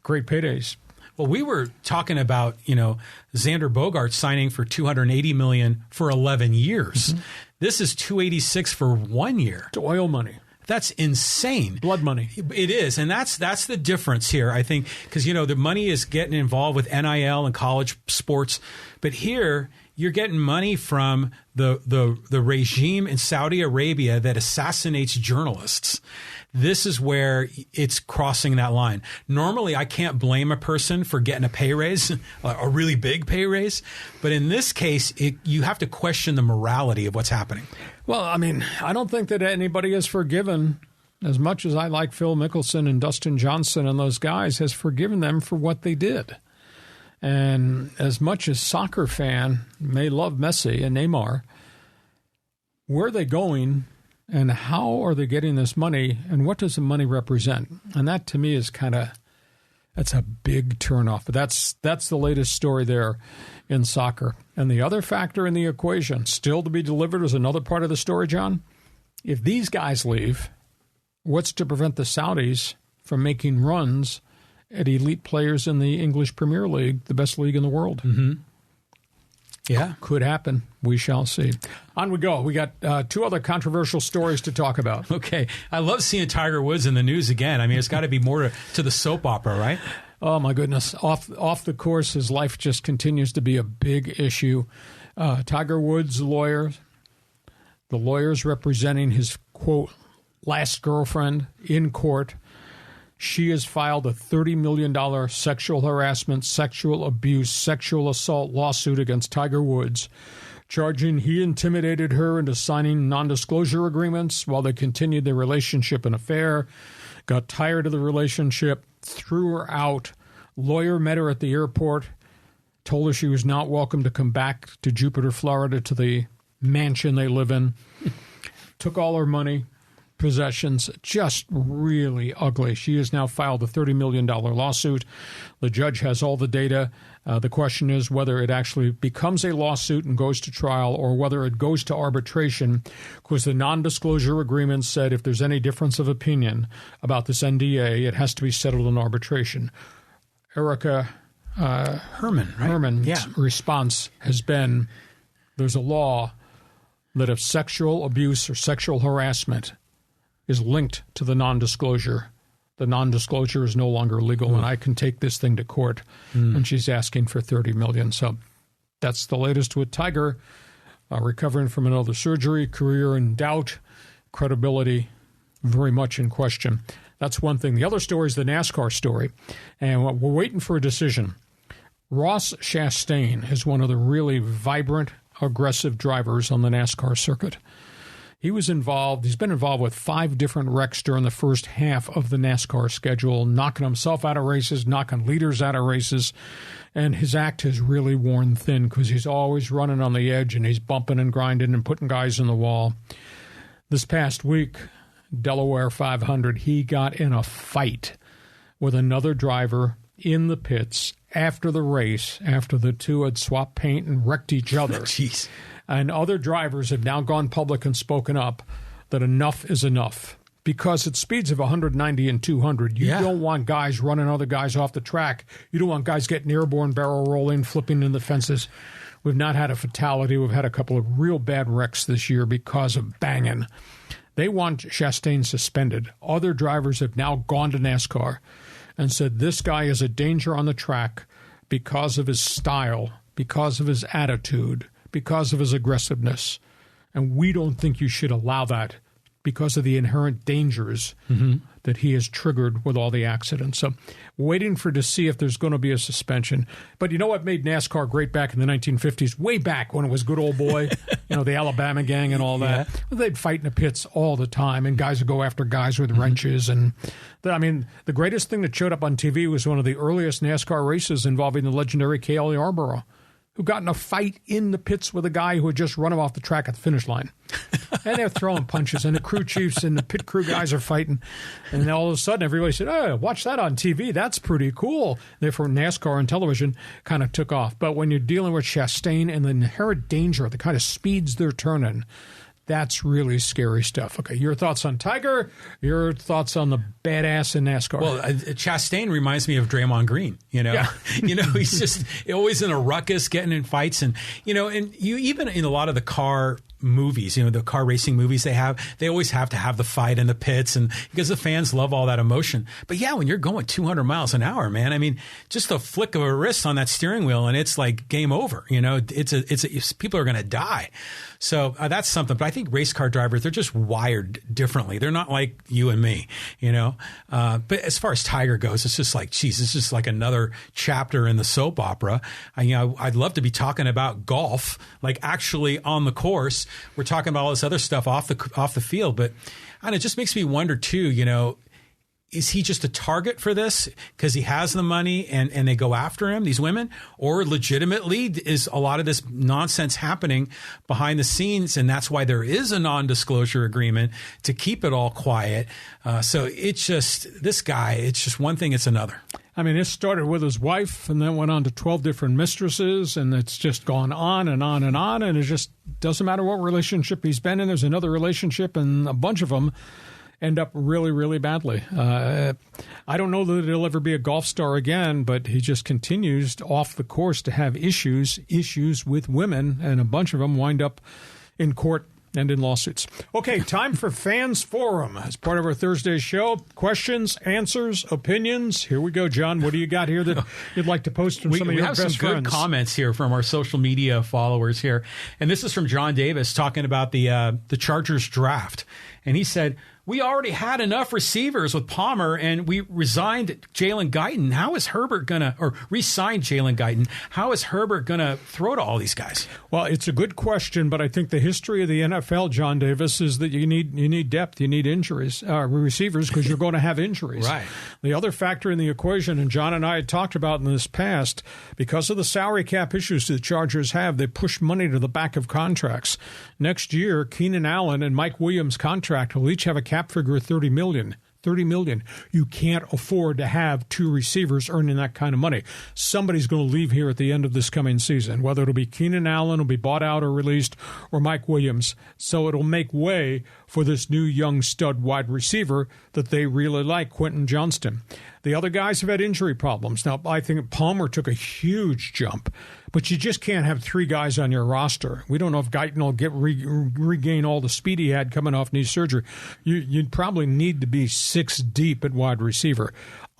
great paydays. Well, we were talking about, Xander Bogaerts signing for $280 million for 11 years. This is $286 for 1 year. It's oil money. That's insane. Blood money. It is. And that's the difference here, I think, because, the money is getting involved with NIL and college sports. But here, you're getting money from the regime in Saudi Arabia that assassinates journalists. This is where it's crossing that line. Normally, I can't blame a person for getting a pay raise, a really big pay raise. But in this case, you have to question the morality of what's happening. Well, I mean, I don't think that anybody is forgiven, as much as I like Phil Mickelson and Dustin Johnson and those guys, has forgiven them for what they did. And as much as soccer fan may love Messi and Neymar, where are they going and how are they getting this money and what does the money represent? And that to me is that's a big turnoff. But that's the latest story there in soccer. And the other factor in the equation, still to be delivered, is another part of the story, John. If these guys leave, what's to prevent the Saudis from making runs at elite players in the English Premier League, the best league in the world? Yeah. Could happen. We shall see. On we go. We got two other controversial stories to talk about. Okay. I love seeing Tiger Woods in the news again. I mean, it's got to be more to the soap opera, right? Oh, my goodness. Off the course, his life just continues to be a big issue. Tiger Woods' the lawyers representing his, quote, last girlfriend in court. She has filed a $30 million sexual harassment, sexual abuse, sexual assault lawsuit against Tiger Woods, charging he intimidated her into signing non-disclosure agreements while they continued their relationship and affair, got tired of the relationship, threw her out. Lawyer met her at the airport, told her she was not welcome to come back to Jupiter, Florida, to the mansion they live in, took all her money, possessions, just really ugly. She has now filed a $30 million lawsuit. The judge has all the data. The question is whether it actually becomes a lawsuit and goes to trial or whether it goes to arbitration, because the non-disclosure agreement said if there's any difference of opinion about this NDA, it has to be settled in arbitration. Erica Herman's response has been, there's a law that if sexual abuse or sexual harassment is linked to the non-disclosure is no longer legal, and I can take this thing to court. And she's asking for $30 million. So that's the latest with Tiger, recovering from another surgery, career in doubt, credibility very much in question. That's one thing. The other story is the NASCAR story, and we're waiting for a decision. Ross Chastain is one of the really vibrant, aggressive drivers on the NASCAR circuit. He was involved. He's been involved with 5 different wrecks during the first half of the NASCAR schedule, knocking himself out of races, knocking leaders out of races. And his act has really worn thin because he's always running on the edge and he's bumping and grinding and putting guys in the wall. This past week, Delaware 500, he got in a fight with another driver in the pits after the race, after the two had swapped paint and wrecked each other. Jeez. And other drivers have now gone public and spoken up that enough is enough. Because at speeds of 190 and 200, you don't want guys running other guys off the track. You don't want guys getting airborne, barrel rolling, flipping into the fences. We've not had a fatality. We've had a couple of real bad wrecks this year because of banging. They want Chastain suspended. Other drivers have now gone to NASCAR and said this guy is a danger on the track because of his style, because of his attitude, because of his aggressiveness. And we don't think you should allow that because of the inherent dangers that he has triggered with all the accidents. So waiting to see if there's going to be a suspension. But you know what made NASCAR great back in the 1950s, way back when it was good old boy, the Alabama gang and all that. Well, they'd fight in the pits all the time, and guys would go after guys with wrenches. And the greatest thing that showed up on TV was one of the earliest NASCAR races involving the legendary Cale Yarborough, who got in a fight in the pits with a guy who had just run him off the track at the finish line. And they're throwing punches, and the crew chiefs and the pit crew guys are fighting. And then all of a sudden, everybody said, oh, watch that on TV. That's pretty cool. Therefore, NASCAR and television kind of took off. But when you're dealing with Chastain and the inherent danger, the kind of speeds they're turning, that's really scary stuff. Okay, your thoughts on Tiger, your thoughts on the badass in NASCAR. Well, Chastain reminds me of Draymond Green, he's just always in a ruckus, getting in fights. And, and you even in a lot of the car movies, the car racing movies they always have to have the fight in the pits, and because the fans love all that emotion. But yeah, when you're going 200 miles an hour, man, I mean, just a flick of a wrist on that steering wheel and it's like game over. It's people are going to die. So that's something. But I think race car drivers, they're just wired differently. They're not like you and me, But as far as Tiger goes, it's just like, geez, it's just like another chapter in the soap opera. I'd love to be talking about golf, like actually on the course. We're talking about all this other stuff off the field, but it just makes me wonder too, is he just a target for this because he has the money and they go after him, these women? Or legitimately is a lot of this nonsense happening behind the scenes, and that's why there is a non-disclosure agreement to keep it all quiet? So it's just, this guy, it's just one thing, it's another. I mean, it started with his wife and then went on to 12 different mistresses, and it's just gone on and on and on, and it just doesn't matter what relationship he's been in. There's another relationship, and a bunch of them end up really, really badly. I don't know that he'll ever be a golf star again, but he just continues off the course to have issues with women, and a bunch of them wind up in court and in lawsuits. Okay, time for Fans Forum. As part of our Thursday show, questions, answers, opinions. Here we go, John. What do you got here that you'd like to post from some of your best friends? We have some good comments here from our social media followers here. And this is from John Davis talking about the Chargers draft. And he said, we already had enough receivers with Palmer, and we resigned Jalen Guyton. How is Herbert going to, or re-signed Jalen Guyton? How is Herbert going to throw to all these guys? Well, it's a good question, but I think the history of the NFL, John Davis, is that you need depth, you need injuries, receivers, because you're going to have injuries. Right. The other factor in the equation, and John and I had talked about in this past, because of the salary cap issues the Chargers have, they push money to the back of contracts. Next year, Keenan Allen and Mike Williams' contract will each have a cap figure of $30 million. $30 million. You can't afford to have two receivers earning that kind of money. Somebody's going to leave here at the end of this coming season, whether it'll be Keenan Allen, will be bought out or released, or Mike Williams. So it'll make way for this new young stud wide receiver that they really like, Quentin Johnston. The other guys have had injury problems. Now, I think Palmer took a huge jump, but you just can't have three guys on your roster. We don't know if Guyton will regain all the speed he had coming off knee surgery. You'd probably need to be six deep at wide receiver.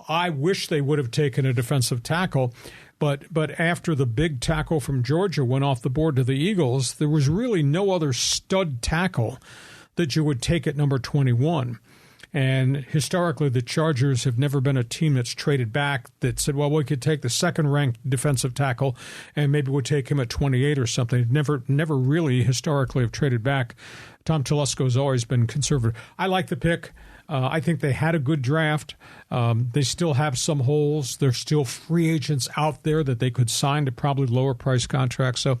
I wish they would have taken a defensive tackle, but after the big tackle from Georgia went off the board to the Eagles, there was really no other stud tackle that you would take at number 21. And historically, the Chargers have never been a team that's traded back that said, well, we could take the second-ranked defensive tackle and maybe we'll take him at 28 or something. Never really historically have traded back. Tom Telesco's always been conservative. I like the pick. I think they had a good draft. They still have some holes. There's still free agents out there that they could sign to probably lower price contracts. So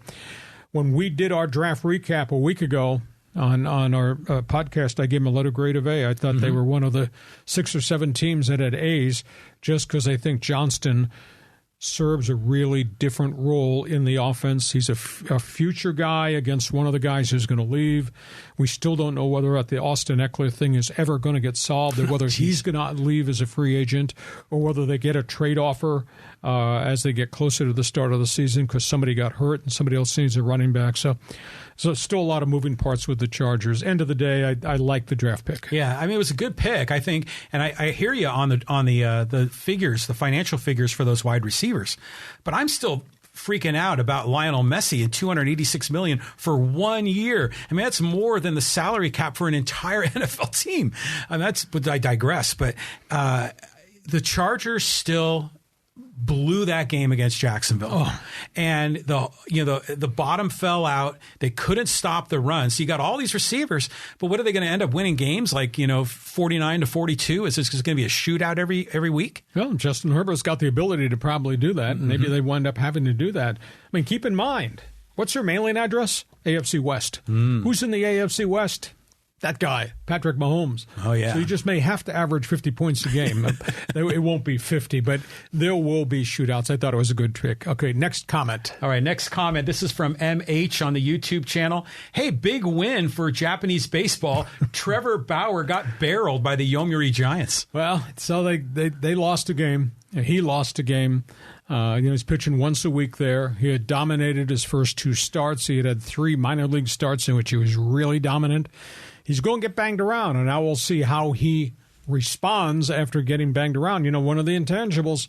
when we did our draft recap a week ago on our podcast, I gave them a letter grade of A. I thought they were one of the 6 or 7 teams that had A's just because I think Johnston serves a really different role in the offense. He's a future guy against one of the guys who's going to leave. We still don't know whether or not the Austin Eckler thing is ever going to get solved, or whether he's going to leave as a free agent, or whether they get a trade offer as they get closer to the start of the season because somebody got hurt and somebody else needs a running back. So still a lot of moving parts with the Chargers. End of the day, I like the draft pick. Yeah, I mean, it was a good pick, I think, and I hear you on the figures, the financial figures for those wide receivers, but I'm still freaking out about Lionel Messi and $286 million for 1 year. I mean, that's more than the salary cap for an entire NFL team. And I digress, but the Chargers still blew that game against Jacksonville, and the bottom fell out. They couldn't stop the run. So you got all these receivers, but what are they going to end up winning games like 49-42? Is this going to be a shootout every week? Well, Justin Herbert's got the ability to probably do that, and maybe they wind up having to do that. I mean, keep in mind, what's your mailing address? AFC West. Who's in the AFC West? That guy, Patrick Mahomes. Oh, yeah. So you just may have to average 50 points a game. It won't be 50, but there will be shootouts. I thought it was a good trick. Okay, next comment. All right, next comment. This is from MH on the YouTube channel. Hey, big win for Japanese baseball. Trevor Bauer got barreled by the Yomiuri Giants. Well, so they lost a game. He lost a game. He's pitching once a week there. He had dominated his first 2 starts. He had 3 minor league starts in which he was really dominant. He's going to get banged around, and now we'll see how he responds after getting banged around. One of the intangibles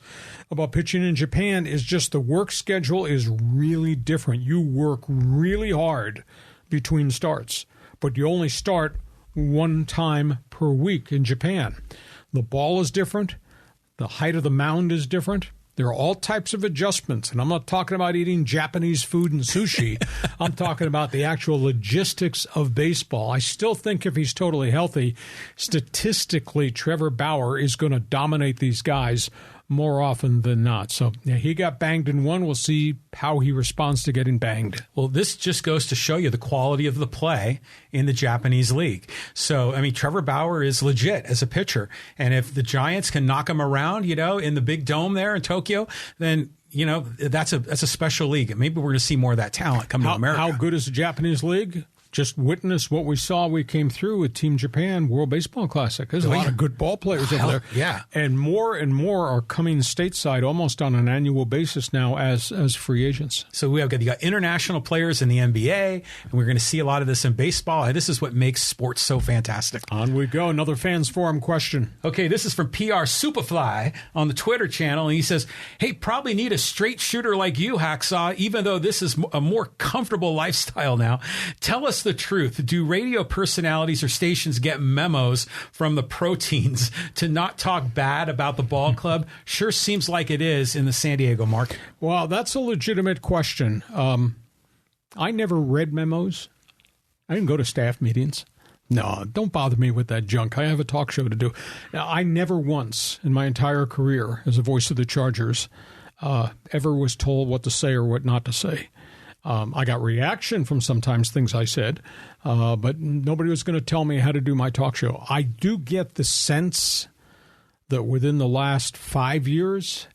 about pitching in Japan is just the work schedule is really different. You work really hard between starts, but you only start 1 time per week in Japan. The ball is different. The height of the mound is different. There are all types of adjustments, and I'm not talking about eating Japanese food and sushi. I'm talking about the actual logistics of baseball. I still think if he's totally healthy, statistically, Trevor Bauer is going to dominate these guys more often than not. So he got banged in one. We'll see how he responds to getting banged. Well, this just goes to show you the quality of the play in the Japanese league. So, I mean, Trevor Bauer is legit as a pitcher. And if the Giants can knock him around, in the big dome there in Tokyo, then that's a special league. And maybe we're going to see more of that talent come to America. How good is the Japanese league? Just witness what we saw. We came through with Team Japan World Baseball Classic. There's a lot of good ball players over there. Yeah. And more are coming stateside almost on an annual basis now as free agents. So you got international players in the NBA, and we're going to see a lot of this in baseball. And this is what makes sports so fantastic. On we go. Another fans forum question. Okay, this is from PR Superfly on the Twitter channel. And he says, hey, probably need a straight shooter like you, Hacksaw, even though this is a more comfortable lifestyle now. Tell us the truth. Do radio personalities or stations get memos from the proteins to not talk bad about the ball club? Sure seems like it is in the San Diego market. Well, that's a legitimate question. I never read memos. I didn't go to staff meetings. No, don't bother me with that junk. I have a talk show to do. Now, I never once in my entire career as a voice of the Chargers ever was told what to say or what not to say. I got reaction from sometimes things I said, but nobody was going to tell me how to do my talk show. I do get the sense that within the last 5 years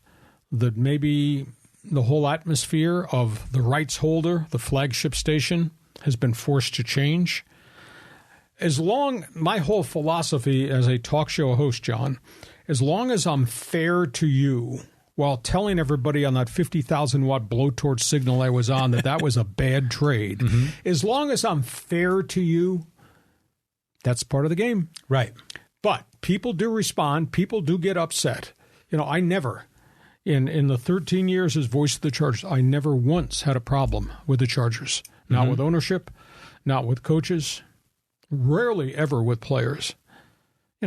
that maybe the whole atmosphere of the rights holder, the flagship station, has been forced to change. My whole philosophy as a talk show host, John, as long as I'm fair to you, while telling everybody on that 50,000-watt blowtorch signal I was on that was a bad trade. Mm-hmm. As long as I'm fair to you, that's part of the game. Right. But people do respond. People do get upset. I never, in the 13 years as voice of the Chargers, I never once had a problem with the Chargers. Not with ownership, not with coaches, rarely ever with players.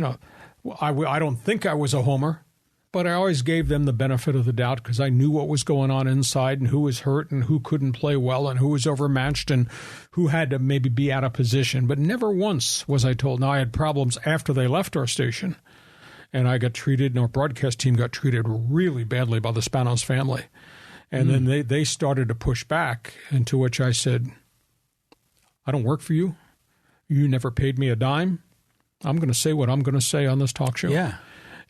I don't think I was a homer, but I always gave them the benefit of the doubt because I knew what was going on inside and who was hurt and who couldn't play well and who was overmatched and who had to maybe be out of position. But never once was I told. Now, I had problems after they left our station, and I got treated, and our broadcast team got treated really badly by the Spanos family. And then they started to push back, and to which I said, I don't work for you. You never paid me a dime. I'm going to say what I'm going to say on this talk show. Yeah.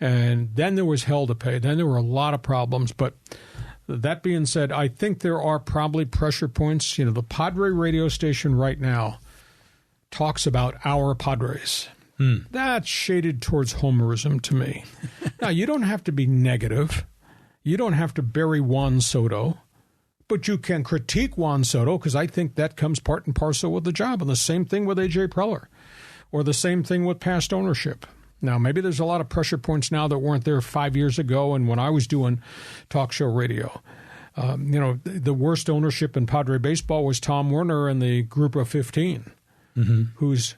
And then there was hell to pay. Then there were a lot of problems. But that being said, I think there are probably pressure points. The Padre radio station right now talks about our Padres. That's shaded towards homerism to me. Now, you don't have to be negative. You don't have to bury Juan Soto. But you can critique Juan Soto because I think that comes part and parcel with the job. And the same thing with A.J. Preller. Or the same thing with past ownership. Now, maybe there's a lot of pressure points now that weren't there 5 years ago and when I was doing talk show radio. The worst ownership in Padre baseball was Tom Werner and the group of 15, whose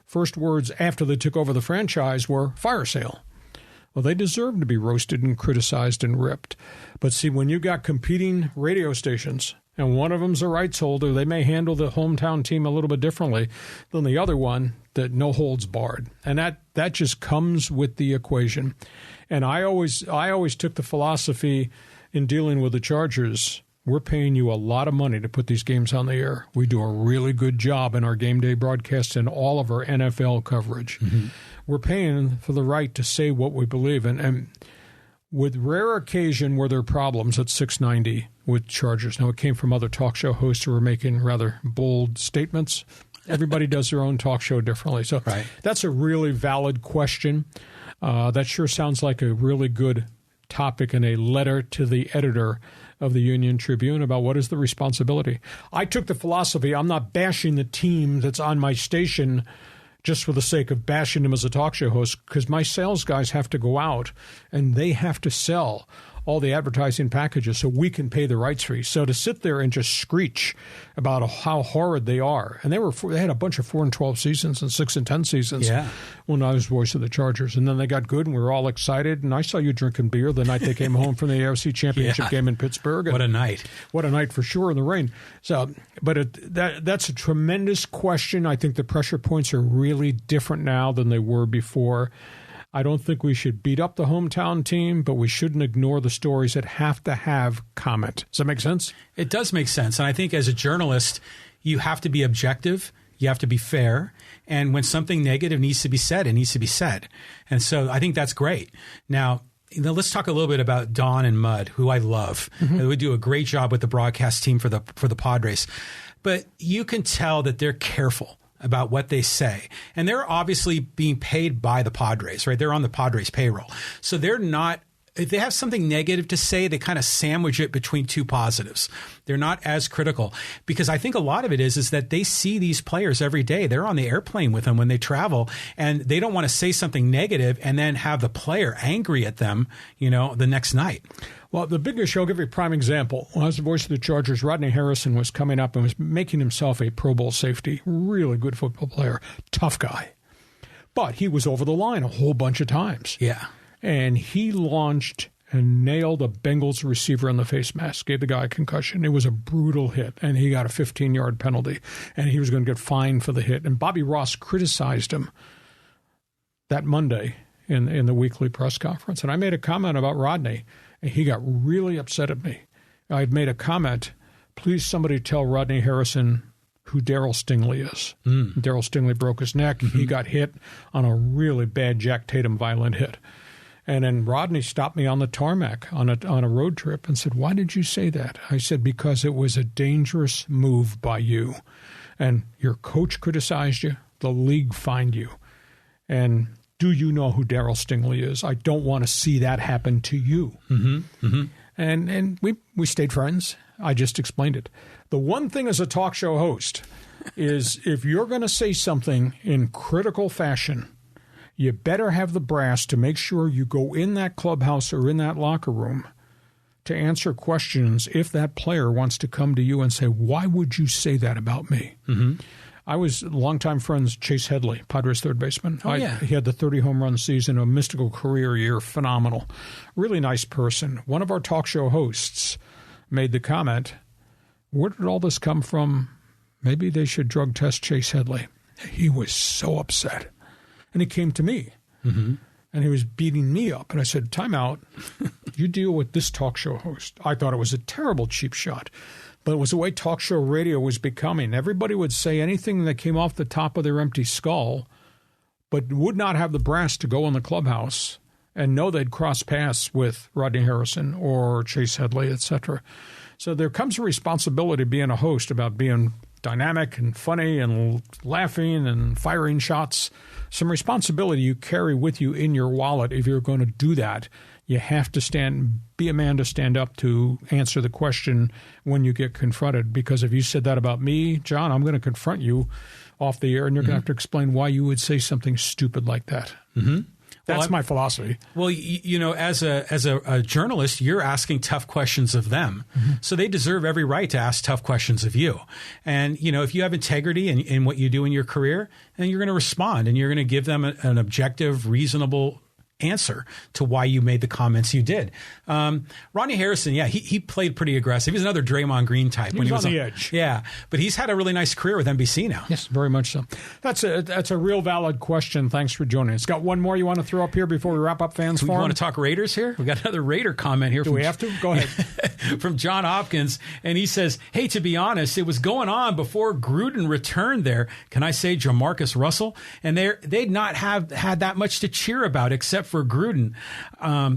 first words after they took over the franchise were fire sale. Well, they deserve to be roasted and criticized and ripped. But see, when you got competing radio stations and one of them's a rights holder, they may handle the hometown team a little bit differently than the other one that no holds barred. And that just comes with the equation. And I always took the philosophy in dealing with the Chargers, we're paying you a lot of money to put these games on the air. We do a really good job in our game day broadcasts and all of our NFL coverage. We're paying for the right to say what we believe in. And with rare occasion were there problems at 690 with Chargers. Now, it came from other talk show hosts who were making rather bold statements. Everybody does their own talk show differently. So That's a really valid question. That sure sounds like a really good topic in a letter to the editor of the Union Tribune about what is the responsibility. I took the philosophy, I'm not bashing the team that's on my station just for the sake of bashing him as a talk show host, because my sales guys have to go out and they have to sell all the advertising packages so we can pay the rights fee. So to sit there and just screech about how horrid they are, and they had a bunch of 4-12 seasons and 6-10 seasons when I was voice of the Chargers, and then they got good and we were all excited. And I saw you drinking beer the night they came home from the AFC Championship game in Pittsburgh. And what a night! What a night for sure in the rain. So, but that's a tremendous question. I think the pressure points are really different now than they were before. I don't think we should beat up the hometown team, but we shouldn't ignore the stories that have to have comment. Does that make sense? It does make sense. And I think as a journalist, you have to be objective. You have to be fair. And when something negative needs to be said, it needs to be said. And so I think that's great. Now, let's talk a little bit about Don and Mud, who I love. They do a great job with the broadcast team for the Padres. But you can tell that they're careful about what they say. And they're obviously being paid by the Padres, right? They're on the Padres payroll. So they're not, if they have something negative to say, they kind of sandwich it between two positives. They're not as critical, because I think a lot of it is that they see these players every day. They're on the airplane with them when they travel, and they don't want to say something negative and then have the player angry at them, the neest night. Well, the big issue, I'll give you a prime example. When I was the voice of the Chargers, Rodney Harrison was coming up and was making himself a Pro Bowl safety. Really good football player. Tough guy. But he was over the line a whole bunch of times. Yeah. And he launched and nailed a Bengals receiver in the face mask, gave the guy a concussion. It was a brutal hit, and he got a 15-yard penalty, and he was going to get fined for the hit. And Bobby Ross criticized him that Monday in the weekly press conference. And I made a comment about Rodney, and he got really upset at me. I had made a comment, please somebody tell Rodney Harrison who Darryl Stingley is. Darryl Stingley broke his neck. He got hit on a really bad Jack Tatum violent hit. And then Rodney stopped me on the tarmac on a road trip and said, why did you say that? I said, because it was a dangerous move by you. And your coach criticized you. The league fined you. And do you know who Darryl Stingley is? I don't want to see that happen to you. And we stayed friends. I just explained it. The one thing as a talk show host is if you're going to say something in critical fashion, you better have the brass to make sure you go in that clubhouse or in that locker room to answer questions if that player wants to come to you and say, why would you say that about me? I was longtime friends Chase Headley, Padres third baseman. Yeah. He had the 30 home run season, a mystical career year, phenomenal. Really nice person. One of our talk show hosts made the comment, where did all this come from? Maybe they should drug test Chase Headley. He was so upset. And he came to me. Mm-hmm. And he was beating me up. And I said, time out. You deal with this talk show host. I thought it was a terrible cheap shot. But it was the way talk show radio was becoming. Everybody would say anything that came off the top of their empty skull, but would not have the brass to go in the clubhouse and know they'd cross paths with Rodney Harrison or Chase Headley, etc. So there comes a responsibility being a host about being dynamic and funny and laughing and firing shots. Some responsibility you carry with you in your wallet if you're going to do that. You have to be a man to stand up to answer the question when you get confronted. Because if you said that about me, John, I'm going to confront you off the air, and you're going to have to explain why you would say something stupid like that. Mm-hmm. That's my philosophy. Well, as a journalist, you're asking tough questions of them. Mm-hmm. So they deserve every right to ask tough questions of you. And, if you have integrity in what you do in your career, then you're going to respond and you're going to give them an objective, reasonable answer to why you made the comments you did. Rodney Harrison, he played pretty aggressive. He's another Draymond Green type. He was on the edge. Yeah, but he's had a really nice career with NBC now. Yes, very much so. That's a real valid question. Thanks for joining us. Got one more you want to throw up here before we wrap up Fans Forum? We want to talk Raiders here? We got another Raider comment here. Do we have to? Go ahead. From John Hopkins, and he says, hey, to be honest, it was going on before Gruden returned there. Can I say Jamarcus Russell? And they'd not have had that much to cheer about except for Gruden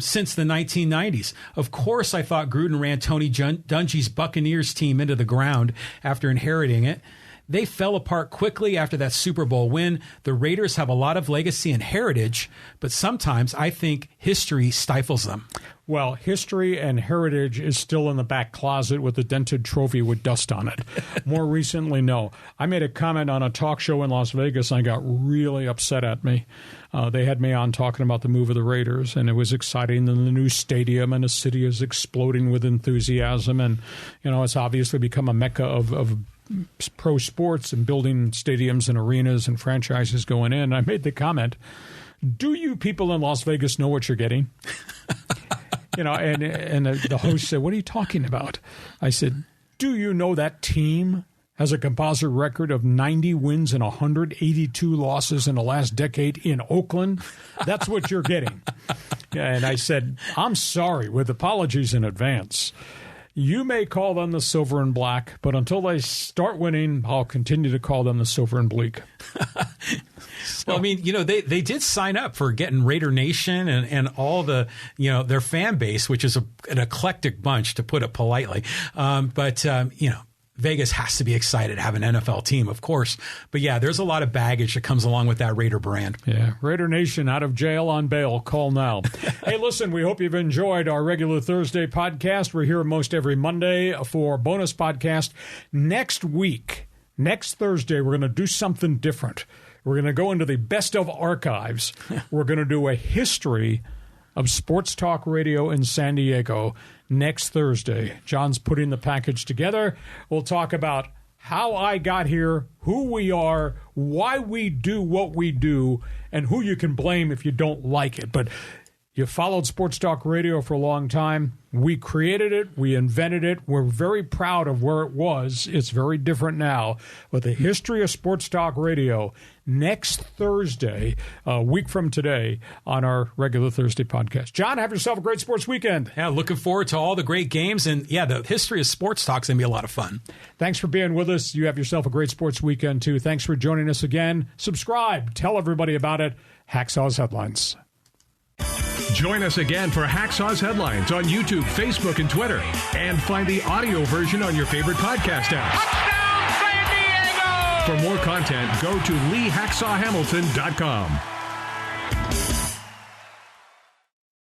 since the 1990s. Of course, I thought Gruden ran Tony Dungy's Buccaneers team into the ground after inheriting it. They fell apart quickly after that Super Bowl win. The Raiders have a lot of legacy and heritage, but sometimes I think history stifles them. Well, history and heritage is still in the back closet with a dented trophy with dust on it. More recently, no. I made a comment on a talk show in Las Vegas, and I got really upset at me. They had me on talking about the move of the Raiders, and it was exciting. And the new stadium, and the city is exploding with enthusiasm. And, it's obviously become a mecca of pro sports and building stadiums and arenas and franchises going in. I made the comment, do you people in Las Vegas know what you're getting? And the host said, what are you talking about? I said, do you know that team has a composite record of 90 wins and 182 losses in the last decade in Oakland? That's what you're getting. And I said, I'm sorry, with apologies in advance. You may call them the silver and black, but until they start winning, I'll continue to call them the silver and bleak. Well, I mean, they did sign up for getting Raider Nation and all the, their fan base, which is an eclectic bunch, to put it politely. But Vegas has to be excited to have an NFL team, of course. But yeah, there's a lot of baggage that comes along with that Raider brand. Yeah, Raider Nation out of jail on bail. Call now. Hey, listen, we hope you've enjoyed our regular Thursday podcast. We're here most every Monday for bonus podcast. Next Thursday, we're going to do something different. We're going to go into the best of archives. We're going to do a history of sports talk radio in San Diego next Thursday. John's putting the package together. We'll talk about how I got here, who we are, why we do what we do, and who you can blame if you don't like it. But you followed sports talk radio for a long time. We created it. We invented it. We're very proud of where it was. It's very different now. But the history of sports talk radio next Thursday, a week from today, on our regular Thursday podcast. John, have yourself a great sports weekend. Yeah, looking forward to all the great games. And yeah, the history of sports talk is going to be a lot of fun. Thanks for being with us. You have yourself a great sports weekend, too. Thanks for joining us again. Subscribe. Tell everybody about it. Hacksaw's Headlines. Join us again for Hacksaw's Headlines on YouTube, Facebook, and Twitter. And find the audio version on your favorite podcast apps. Touchdown, San Diego! For more content, go to LeeHacksawHamilton.com.